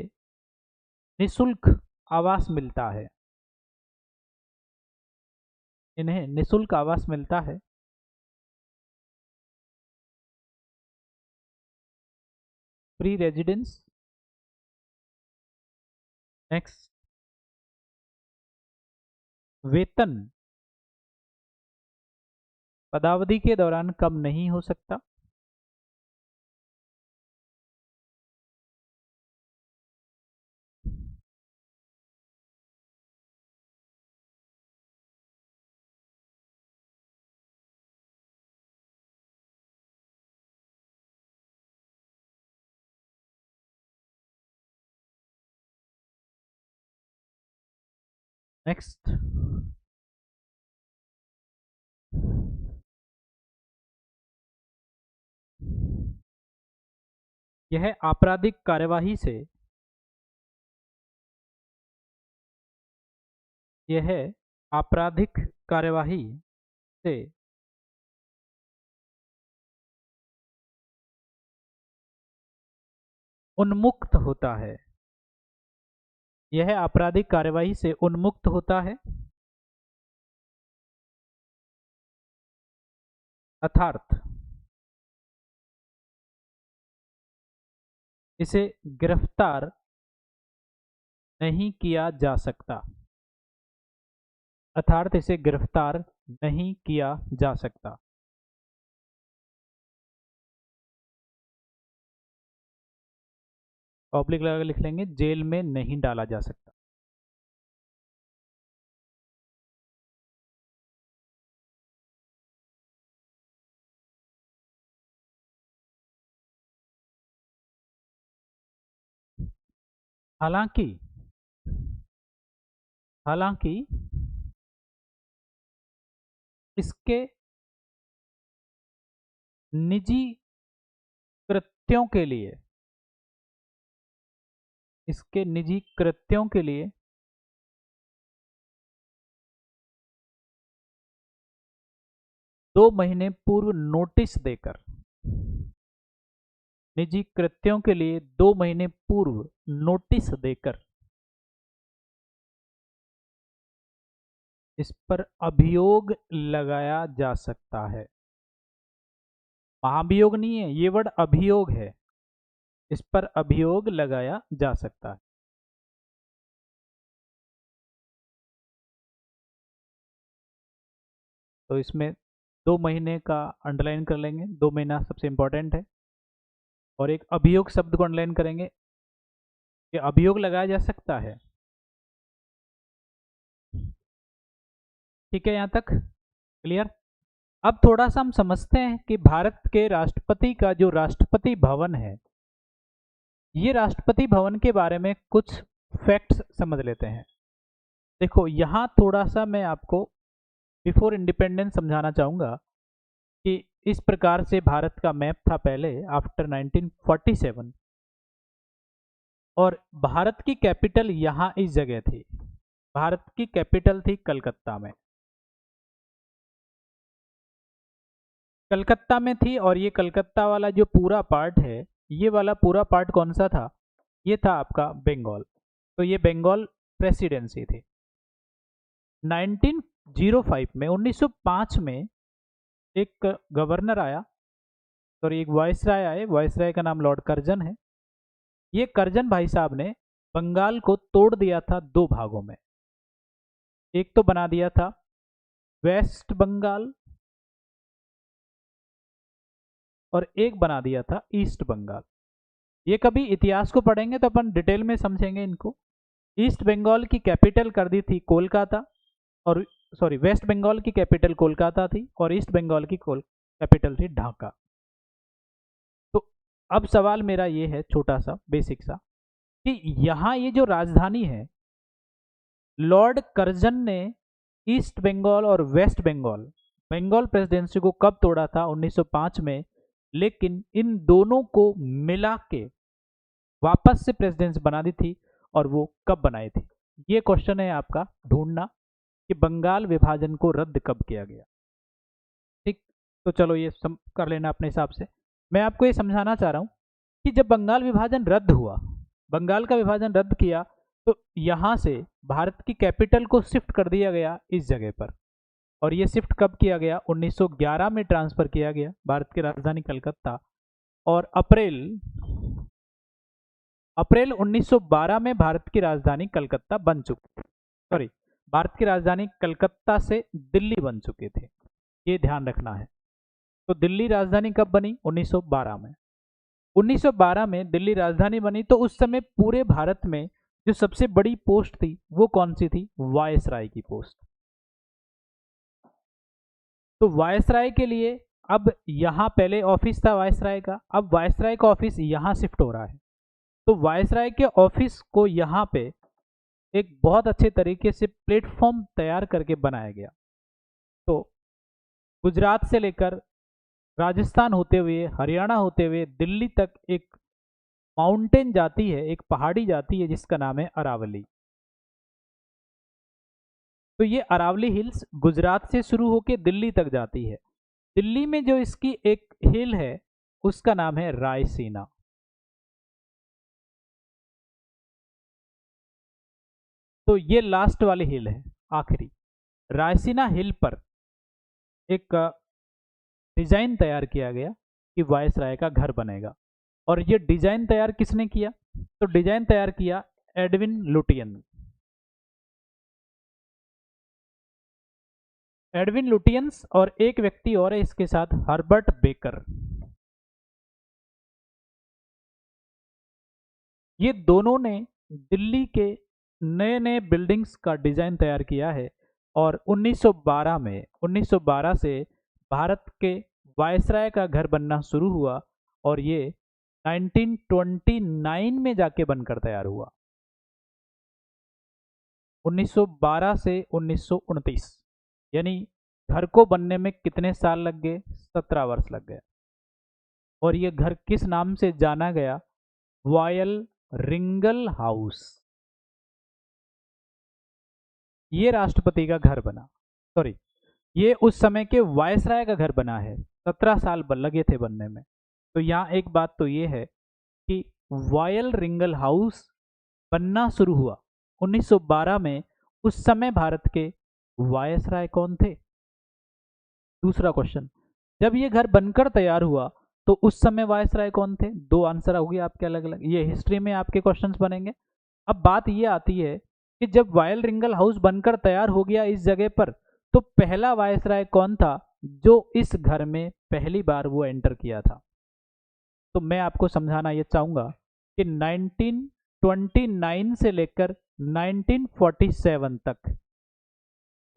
निशुल्क आवास मिलता है, इन्हें निशुल्क आवास मिलता है। Free residence. नेक्स्ट, वेतन पदावधि के दौरान कम नहीं हो सकता। नेक्स्ट, यह आपराधिक कार्यवाही से, यह आपराधिक कार्यवाही से उन्मुक्त होता है, यह आपराधिक कार्यवाही से उन्मुक्त होता है। अर्थात इसे गिरफ्तार नहीं किया जा सकता, अर्थात इसे गिरफ्तार नहीं किया जा सकता। ऑब्लिक लगा लिख लेंगे, जेल में नहीं डाला जा सकता। हालांकि हालांकि इसके निजी कृत्यों के लिए, इसके निजी कृत्यों के लिए 2 महीने पूर्व नोटिस देकर, निजी कृत्यों के लिए 2 महीने पूर्व नोटिस देकर इस पर अभियोग लगाया जा सकता है। महाभियोग नहीं है, ये वर्ड अभियोग है, इस पर अभियोग लगाया जा सकता है। तो इसमें 2 महीने का अंडरलाइन कर लेंगे, 2 महीना सबसे इंपॉर्टेंट है। और एक अभियोग शब्द को अंडरलाइन करेंगे कि अभियोग लगाया जा सकता है। ठीक है, यहां तक क्लियर। अब थोड़ा सा हम समझते हैं कि भारत के राष्ट्रपति का जो राष्ट्रपति भवन है, ये राष्ट्रपति भवन के बारे में कुछ फैक्ट्स समझ लेते हैं। देखो, यहाँ थोड़ा सा मैं आपको बिफोर इंडिपेंडेंस समझाना चाहूँगा कि इस प्रकार से भारत का मैप था पहले आफ्टर 1947, और भारत की कैपिटल यहाँ इस जगह थी। भारत की कैपिटल थी कलकत्ता में, कलकत्ता में थी। और ये कलकत्ता वाला जो पूरा पार्ट है, ये वाला पूरा पार्ट कौन सा था? ये था आपका बंगाल। तो ये बंगाल प्रेसिडेंसी थी। 1905 में 1905 में एक गवर्नर आया, सॉरी एक वायसराय आए, वायसराय का नाम लॉर्ड कर्जन है। ये कर्जन भाई साहब ने बंगाल को तोड़ दिया था 2 भागों में। एक तो बना दिया था वेस्ट बंगाल और एक बना दिया था ईस्ट बंगाल। ये कभी इतिहास को पढ़ेंगे तो अपन डिटेल में समझेंगे इनको। ईस्ट बंगाल की कैपिटल कर दी थी कोलकाता, और सॉरी वेस्ट बंगाल की कैपिटल कोलकाता थी और ईस्ट बंगाल की कैपिटल थी ढाका। तो अब सवाल मेरा ये है छोटा सा बेसिक सा कि यहाँ ये जो राजधानी है, लॉर्ड कर्जन ने ईस्ट बंगाल और वेस्ट बंगाल बंगाल प्रेसिडेंसी को कब तोड़ा था? 1905 में। लेकिन इन दोनों को मिला के वापस से प्रेसिडेंसी बना दी थी, और वो कब बनाई थी? ये क्वेश्चन है आपका ढूंढना कि बंगाल विभाजन को रद्द कब किया गया। ठीक, तो चलो ये कर लेना अपने हिसाब से। मैं आपको ये समझाना चाह रहा हूँ कि जब बंगाल विभाजन रद्द हुआ, बंगाल का विभाजन रद्द किया, तो यहाँ से भारत की कैपिटल को शिफ्ट कर दिया गया इस जगह पर। और ये शिफ्ट कब किया गया? 1911 में ट्रांसफर किया गया भारत की राजधानी कलकत्ता। और अप्रैल 1912 में भारत की राजधानी कलकत्ता बन चुकी, सॉरी, भारत की राजधानी कलकत्ता से दिल्ली बन चुके थे, ये ध्यान रखना है। तो दिल्ली राजधानी कब बनी? 1912 में। 1912 में दिल्ली राजधानी बनी, तो उस समय पूरे भारत में जो सबसे बड़ी पोस्ट थी वो कौन सी थी? वायसराय की पोस्ट। तो वायसराय के लिए अब यहाँ पहले ऑफिस था वायसराय का, अब वायसराय का ऑफिस यहाँ शिफ्ट हो रहा है। तो वायसराय के ऑफिस को यहाँ पे एक बहुत अच्छे तरीके से प्लेटफॉर्म तैयार करके बनाया गया। तो गुजरात से लेकर राजस्थान होते हुए, हरियाणा होते हुए दिल्ली तक एक माउंटेन जाती है, एक पहाड़ी जाती है जिसका नाम है अरावली। तो ये अरावली हिल्स गुजरात से शुरू होकर दिल्ली तक जाती है। दिल्ली में जो इसकी एक हिल है उसका नाम है रायसीना। तो ये लास्ट वाली हिल है, आखिरी रायसीना हिल पर एक डिजाइन तैयार किया गया कि वायसराय का घर बनेगा। और ये डिजाइन तैयार किसने किया? तो डिजाइन तैयार किया एडविन लुटियन। एडविन लुटियंस और एक व्यक्ति और है इसके साथ, हर्बर्ट बेकर। ये दोनों ने दिल्ली के नए नए बिल्डिंग्स का डिजाइन तैयार किया है। और 1912 से भारत के वायसराय का घर बनना शुरू हुआ, और ये 1929 में जाके बनकर तैयार हुआ। 1912 से 1929, यानी घर को बनने में कितने साल लग गए? 17 वर्ष लग गए। और ये घर किस नाम से जाना गया? Royal regal house. ये राष्ट्रपति का घर बना, सॉरी, ये उस समय के वायसराय का घर बना है। 17 साल लगे थे बनने में। तो यहाँ एक बात तो ये है कि रॉयल रिंगल हाउस बनना शुरू हुआ 1912 में। उस समय भारत के वायसराय कौन थे? दूसरा क्वेश्चन, जब ये घर बनकर तैयार हुआ तो उस समय वायसराय कौन थे? दो आंसर हो गए आपके अलग अलग, ये हिस्ट्री में आपके क्वेश्चंस बनेंगे। अब बात ये आती है कि जब रॉयल रिंगल हाउस बनकर तैयार हो गया इस जगह पर, तो पहला वायसराय कौन था जो इस घर में पहली बार वो एंटर किया था? तो मैं आपको समझाना ये चाहूंगा कि 1929 से लेकर 1947 तक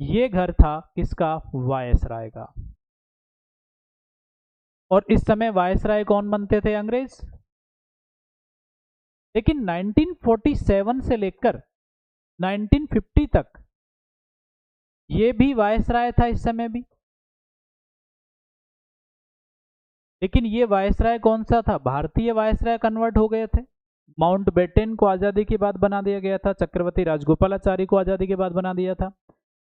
ये घर था किसका? वायसराय का। और इस समय वायसराय कौन बनते थे? अंग्रेज। लेकिन 1947 से लेकर 1950 तक ये भी वायसराय था इस समय भी। लेकिन ये वायसराय कौन सा था? भारतीय वायसराय कन्वर्ट हो गए थे। माउंटबेटन को आजादी के बाद बना दिया गया था, चक्रवर्ती राजगोपालाचारी को आजादी के बाद बना दिया था।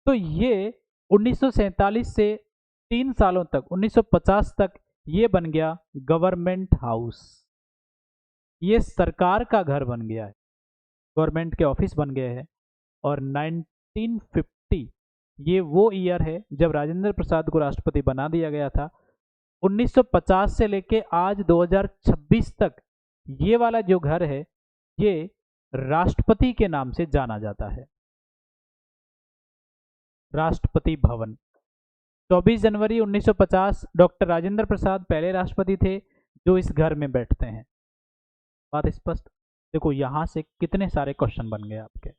तो ये 1947 से 3 सालों तक 1950 तक ये बन गया गवर्नमेंट हाउस। ये सरकार का घर बन गया है, गवर्नमेंट के ऑफिस बन गए हैं। और 1950 ये वो ईयर है जब राजेंद्र प्रसाद को राष्ट्रपति बना दिया गया था। 1950 से लेके आज 2026 तक ये वाला जो घर है ये राष्ट्रपति के नाम से जाना जाता है, राष्ट्रपति भवन। 24 जनवरी 1950 डॉक्टर राजेंद्र प्रसाद पहले राष्ट्रपति थे जो इस घर में बैठते हैं। बात स्पष्ट? देखो यहां से कितने सारे क्वेश्चन बन गए आपके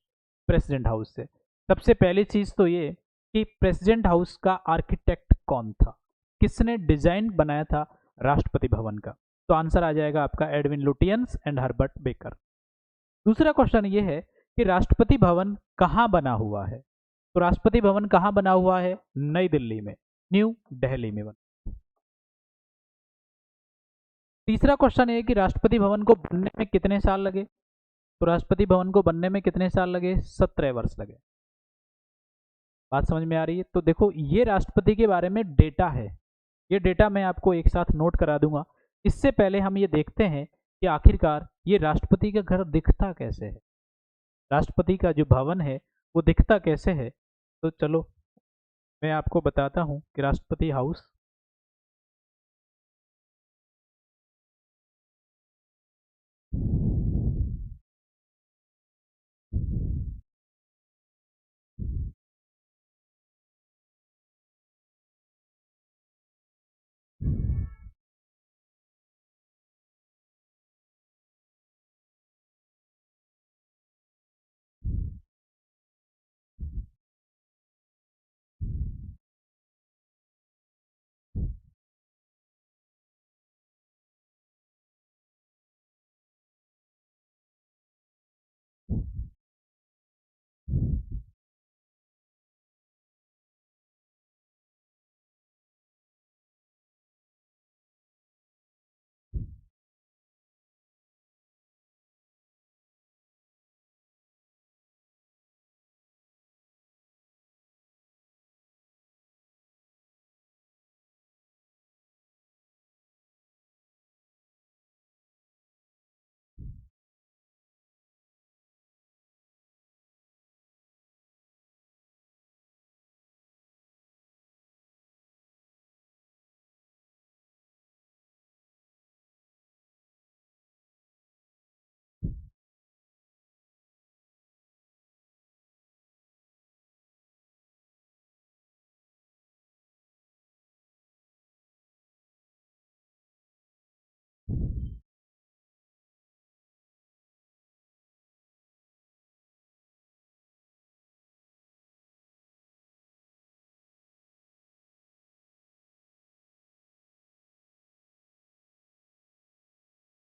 प्रेसिडेंट हाउस से। सबसे पहली चीज तो ये कि प्रेसिडेंट हाउस का आर्किटेक्ट कौन था, किसने डिजाइन बनाया था राष्ट्रपति भवन का? तो आंसर आ जाएगा आपका Edwin Lutyens and Herbert baker. दूसरा क्वेश्चन ये है कि राष्ट्रपति भवन कहाँ बना हुआ है। तो राष्ट्रपति भवन कहाँ बना हुआ है? नई दिल्ली में, न्यू दिल्ली में बना। तीसरा क्वेश्चन ये है कि राष्ट्रपति भवन को बनने में कितने साल लगे। तो राष्ट्रपति भवन को बनने में कितने साल लगे? 17 वर्ष लगे। बात समझ में आ रही है? तो देखो ये राष्ट्रपति के बारे में डेटा है, ये डेटा मैं आपको एक साथ नोट करा दूंगा। इससे पहले हम ये देखते हैं कि आखिरकार ये राष्ट्रपति का घर दिखता कैसे है, राष्ट्रपति का जो भवन है वो दिखता कैसे है। तो चलो मैं आपको बताता हूँ कि राष्ट्रपति हाउस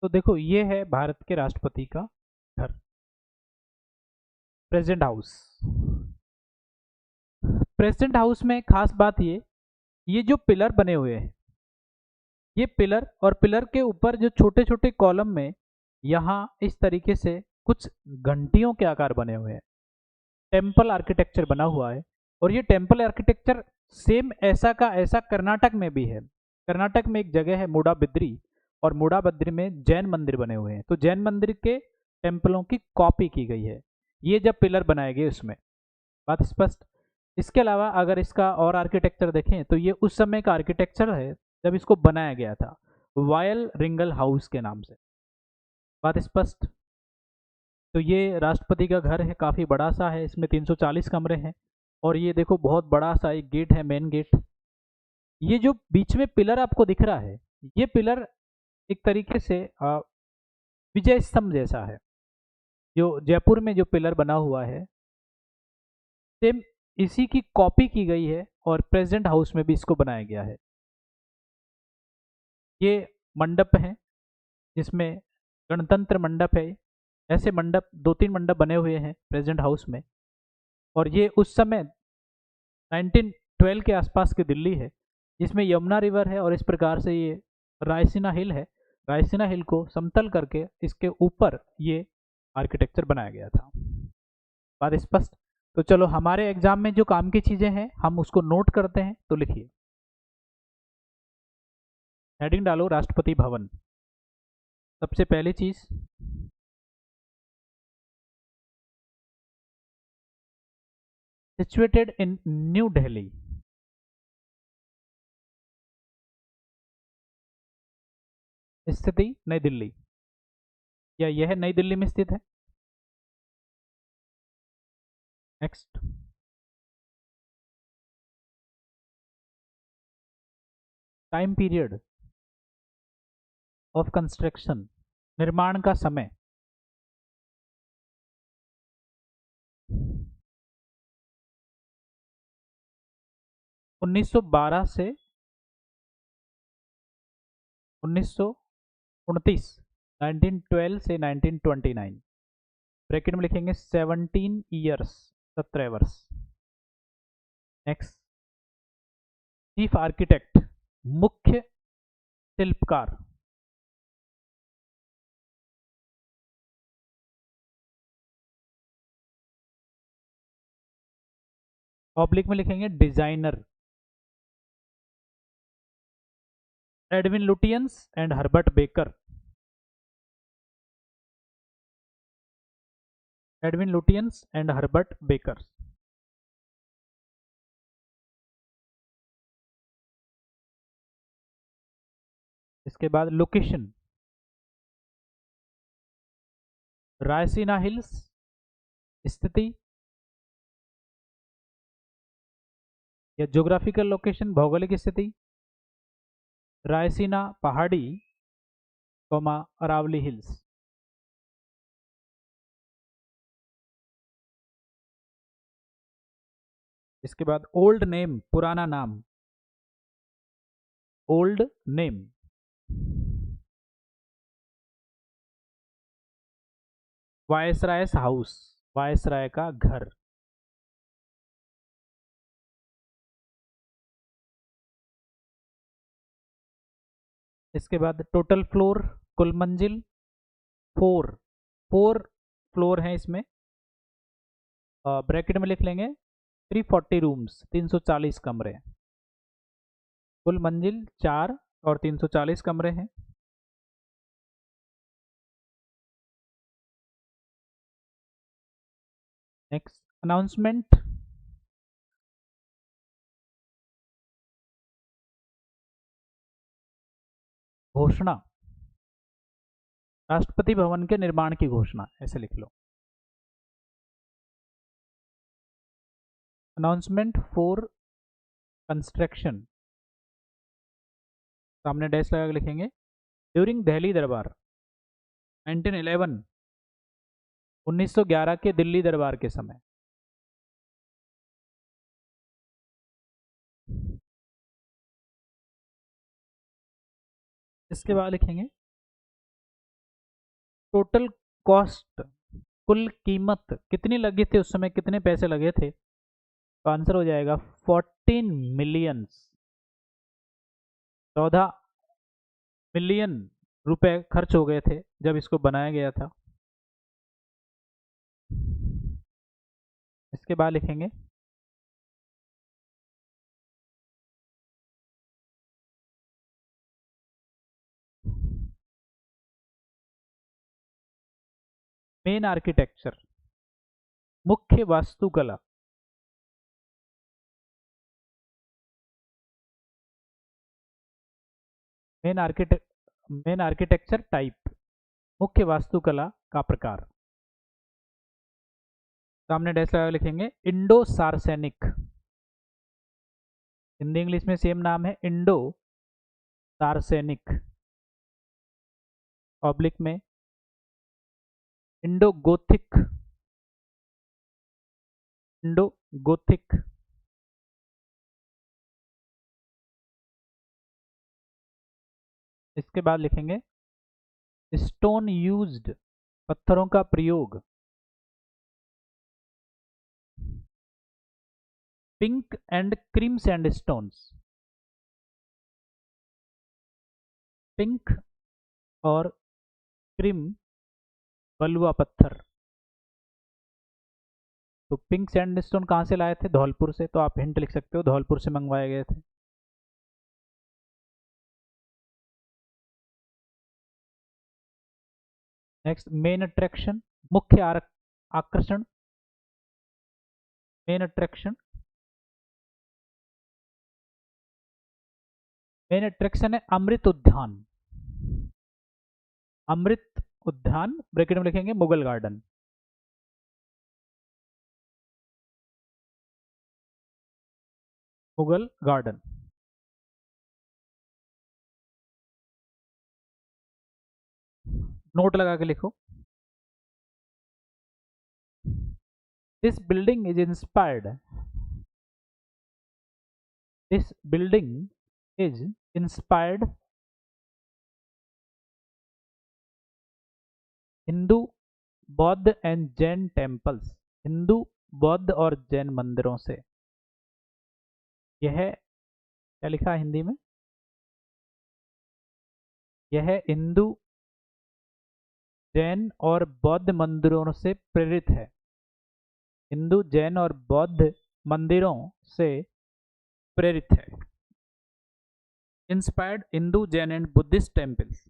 तो देखो ये है भारत के राष्ट्रपति का घर, प्रेसिडेंट हाउस। प्रेसिडेंट हाउस में खास बात ये जो पिलर बने हुए हैं, ये पिलर और पिलर के ऊपर जो छोटे छोटे कॉलम में यहाँ इस तरीके से कुछ घंटियों के आकार बने हुए हैं, टेम्पल आर्किटेक्चर बना हुआ है। और ये टेम्पल आर्किटेक्चर सेम ऐसा का ऐसा कर्नाटक में भी है। कर्नाटक में एक जगह है मूडाबिद्री, और मूडाबिद्री में जैन मंदिर बने हुए हैं, तो जैन मंदिर के टेम्पलों की कॉपी की गई है ये जब पिलर बनाए गए उसमें। बात स्पष्ट। इसके अलावा अगर इसका और आर्किटेक्चर देखें तो ये उस समय का आर्किटेक्चर है जब इसको बनाया गया था, वायल रिंगल हाउस के नाम से। बात स्पष्ट। तो ये राष्ट्रपति का घर है, काफ़ी बड़ा सा है, इसमें 340 कमरे हैं। और ये देखो बहुत बड़ा सा एक गेट है, मेन गेट। ये जो बीच में पिलर आपको दिख रहा है, ये पिलर एक तरीके से विजय स्तंभ जैसा है। जो जयपुर में जो पिलर बना हुआ है सेम इसी की कॉपी की गई है, और प्रेसिडेंट हाउस में भी इसको बनाया गया है। ये मंडप है जिसमें गणतंत्र मंडप है, ऐसे मंडप 2-3 मंडप बने हुए हैं प्रेसिडेंट हाउस में। और ये उस समय 1912 के आसपास की दिल्ली है जिसमें यमुना रिवर है, और इस प्रकार से ये रायसीना हिल है। रायसीना हिल को समतल करके इसके ऊपर ये आर्किटेक्चर बनाया गया था। बात स्पष्ट। तो चलो हमारे एग्जाम में जो काम की चीजें हैं हम उसको नोट करते हैं, तो लिखिए। हेडिंग डालो राष्ट्रपति भवन। सबसे पहली चीज, सिचुएटेड इन न्यू दिल्ली। स्थिति नई दिल्ली, या यह नई दिल्ली में स्थित है। Next, time period of construction, निर्माण का समय। 1912 से 1900 29, 1912 से 1929, ब्रैकेट में लिखेंगे 17 ईयर्स, 17 वर्ष। नेक्स्ट, चीफ आर्किटेक्ट, मुख्य शिल्पकार, ऑब्लिक में लिखेंगे designer, Edwin Lutyens and Herbert baker, Edwin Lutyens and Herbert baker. इसके बाद लोकेशन, रायसीना हिल्स, स्थिति या ज्योग्राफिकल लोकेशन, भौगोलिक स्थिति, रायसीना पहाड़ी, अरावली हिल्स। इसके बाद ओल्ड नेम, पुराना नाम, ओल्ड नेम, वायसरायस हाउस, वायसराय का घर। इसके बाद टोटल फ्लोर, कुल मंजिल, फोर, फोर फ्लोर हैं इसमें, ब्रैकेट में लिख लेंगे 340 रूम्स, 340 कमरे, कुल मंजिल 4 और 340 कमरे हैं। नेक्स्ट, अनाउंसमेंट, घोषणा, राष्ट्रपति भवन के निर्माण की घोषणा, ऐसे लिख लो। अनाउंसमेंट फॉर कंस्ट्रक्शन, सामने डैश लगा के लिखेंगे। ड्यूरिंग दिल्ली दरबार 1911, 1911 के दिल्ली दरबार के समय। इसके बाद लिखेंगे टोटल कॉस्ट, कुल कीमत कितनी लगी थी उस समय, कितने पैसे लगे थे, तो आंसर हो जाएगा 14 मिलियंस, 14 मिलियन रुपए खर्च हो गए थे जब इसको बनाया गया था। इसके बाद लिखेंगे मेन आर्किटेक्चर, मुख्य वास्तुकला, मेन आर्किटेक्चर टाइप, मुख्य वास्तुकला का प्रकार। सामने डैश लगा लिखेंगे इंडो सार्सेनिक, हिंदी इंग्लिश में सेम नाम है, इंडो सार्सेनिक, ऑब्लिक में इंडो गोथिक, इंडो गोथिक। इसके बाद लिखेंगे स्टोन यूज्ड, पत्थरों का प्रयोग, pink and cream sandstones, pink और क्रीम बलुआ पत्थर। तो पिंक सैंडस्टोन कहाँ से लाए थे, धौलपुर से, तो आप हिंट लिख सकते हो धौलपुर से मंगवाए गए थे। नेक्स्ट, मेन अट्रैक्शन, मुख्य आकर्षण, मेन अट्रैक्शन, मेन अट्रैक्शन है अमृत उद्यान, अमृत उद्यान, ब्रैकेट में लिखेंगे Mughal garden, Mughal garden. Note लगा के लिखो, this building is inspired, this building is inspired Hindu बौद्ध एंड जैन टेम्पल्स, हिंदू बौद्ध और जैन मंदिरों से। यह क्या लिखा है हिंदी में? यह हिंदू जैन और बौद्ध मंदिरों से प्रेरित है। हिंदू जैन और बौद्ध मंदिरों से प्रेरित है। Inspired Hindu Jain and Buddhist temples.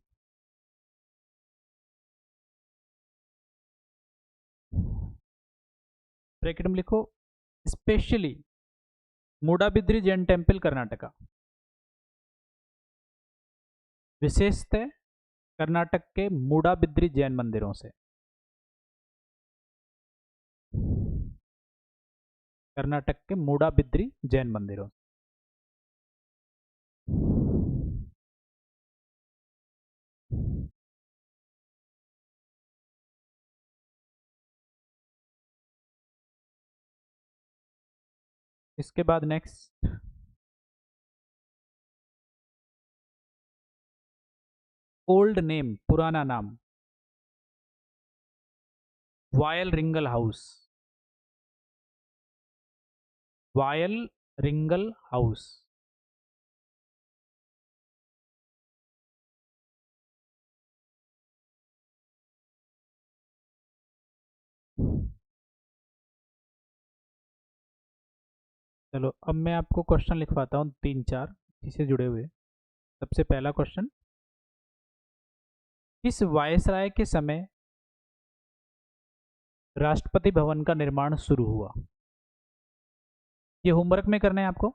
Bracket में लिखो स्पेशली मूडाबिद्री जैन टेम्पल कर्नाटका। विशेषतः कर्नाटक के मूडाबिद्री जैन मंदिरों से। कर्नाटक के मूडाबिद्री जैन मंदिरों। इसके बाद नेक्स्ट, ओल्ड नेम पुराना नाम, viceregal house. Viceregal house. चलो अब मैं आपको क्वेश्चन लिखवाता हूँ 3-4 इसी से जुड़े हुए। सबसे पहला क्वेश्चन, किस वायसराय के समय राष्ट्रपति भवन का निर्माण शुरू हुआ? ये होमवर्क में करना है आपको।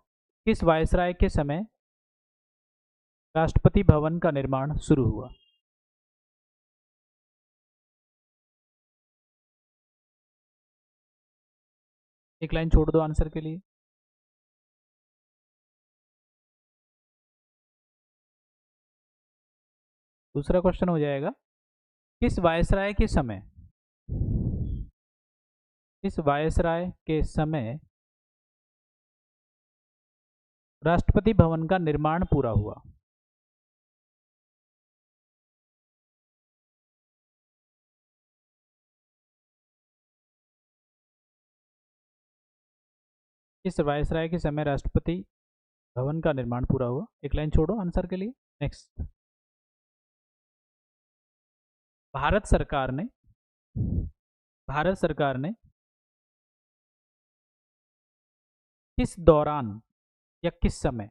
किस वायसराय के समय राष्ट्रपति भवन का निर्माण शुरू हुआ? एक लाइन छोड़ दो आंसर के लिए। दूसरा क्वेश्चन हो जाएगा, किस वायसराय के समय, किस वायसराय के समय राष्ट्रपति भवन का निर्माण पूरा हुआ? किस वायसराय के समय राष्ट्रपति भवन का निर्माण पूरा हुआ? एक लाइन छोड़ो आंसर के लिए। नेक्स्ट, भारत सरकार ने, भारत सरकार ने किस दौरान या किस समय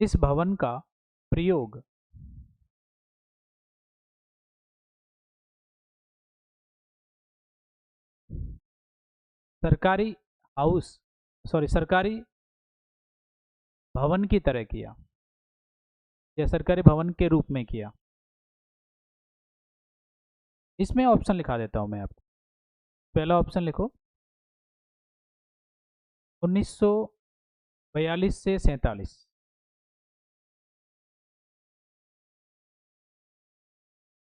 इस भवन का प्रयोग सरकारी हाउस, सॉरी सरकारी भवन की तरह किया या सरकारी भवन के रूप में किया? इसमें ऑप्शन लिखा देता हूं मैं आपको। पहला ऑप्शन लिखो 1942 से 47।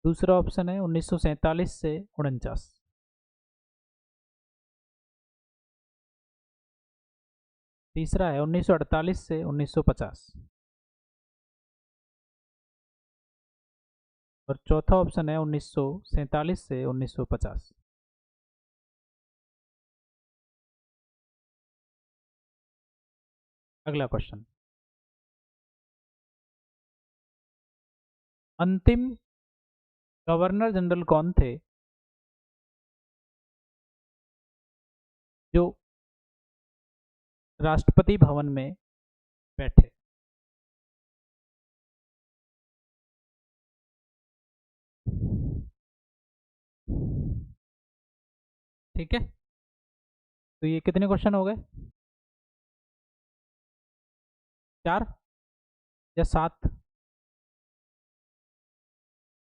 दूसरा ऑप्शन है 1947 से 49। तीसरा है 1948 से 1950 और चौथा ऑप्शन है 1947 से 1950। अगला क्वेश्चन, अंतिम गवर्नर जनरल कौन थे जो राष्ट्रपति भवन में बैठे? ठीक है, तो ये कितने क्वेश्चन हो गए? 4 या 7?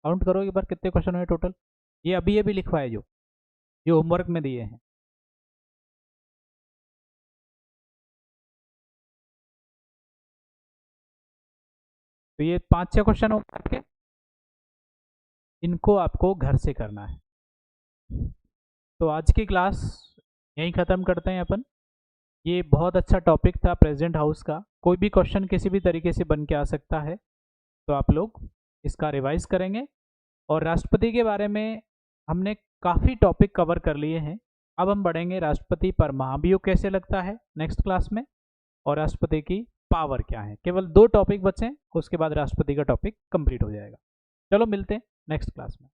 काउंट करो एक बार कितने क्वेश्चन हुए टोटल। ये अभी अभी लिखवाए जो होमवर्क में दिए हैं। तो ये 5-6 क्वेश्चन हो आपके, इनको आपको घर से करना है। तो आज की क्लास यहीं ख़त्म करते हैं अपन। ये बहुत अच्छा टॉपिक था प्रेसिडेंट हाउस का। कोई भी क्वेश्चन किसी भी तरीके से बन के आ सकता है, तो आप लोग इसका रिवाइज करेंगे। और राष्ट्रपति के बारे में हमने काफ़ी टॉपिक कवर कर लिए हैं। अब हम बढ़ेंगे राष्ट्रपति पर महाभियोग कैसे लगता है नेक्स्ट क्लास में, और राष्ट्रपति की पावर क्या है। केवल 2 टॉपिक बचे हैं, उसके बाद राष्ट्रपति का टॉपिक कंप्लीट हो जाएगा। चलो मिलते हैं नेक्स्ट क्लास में।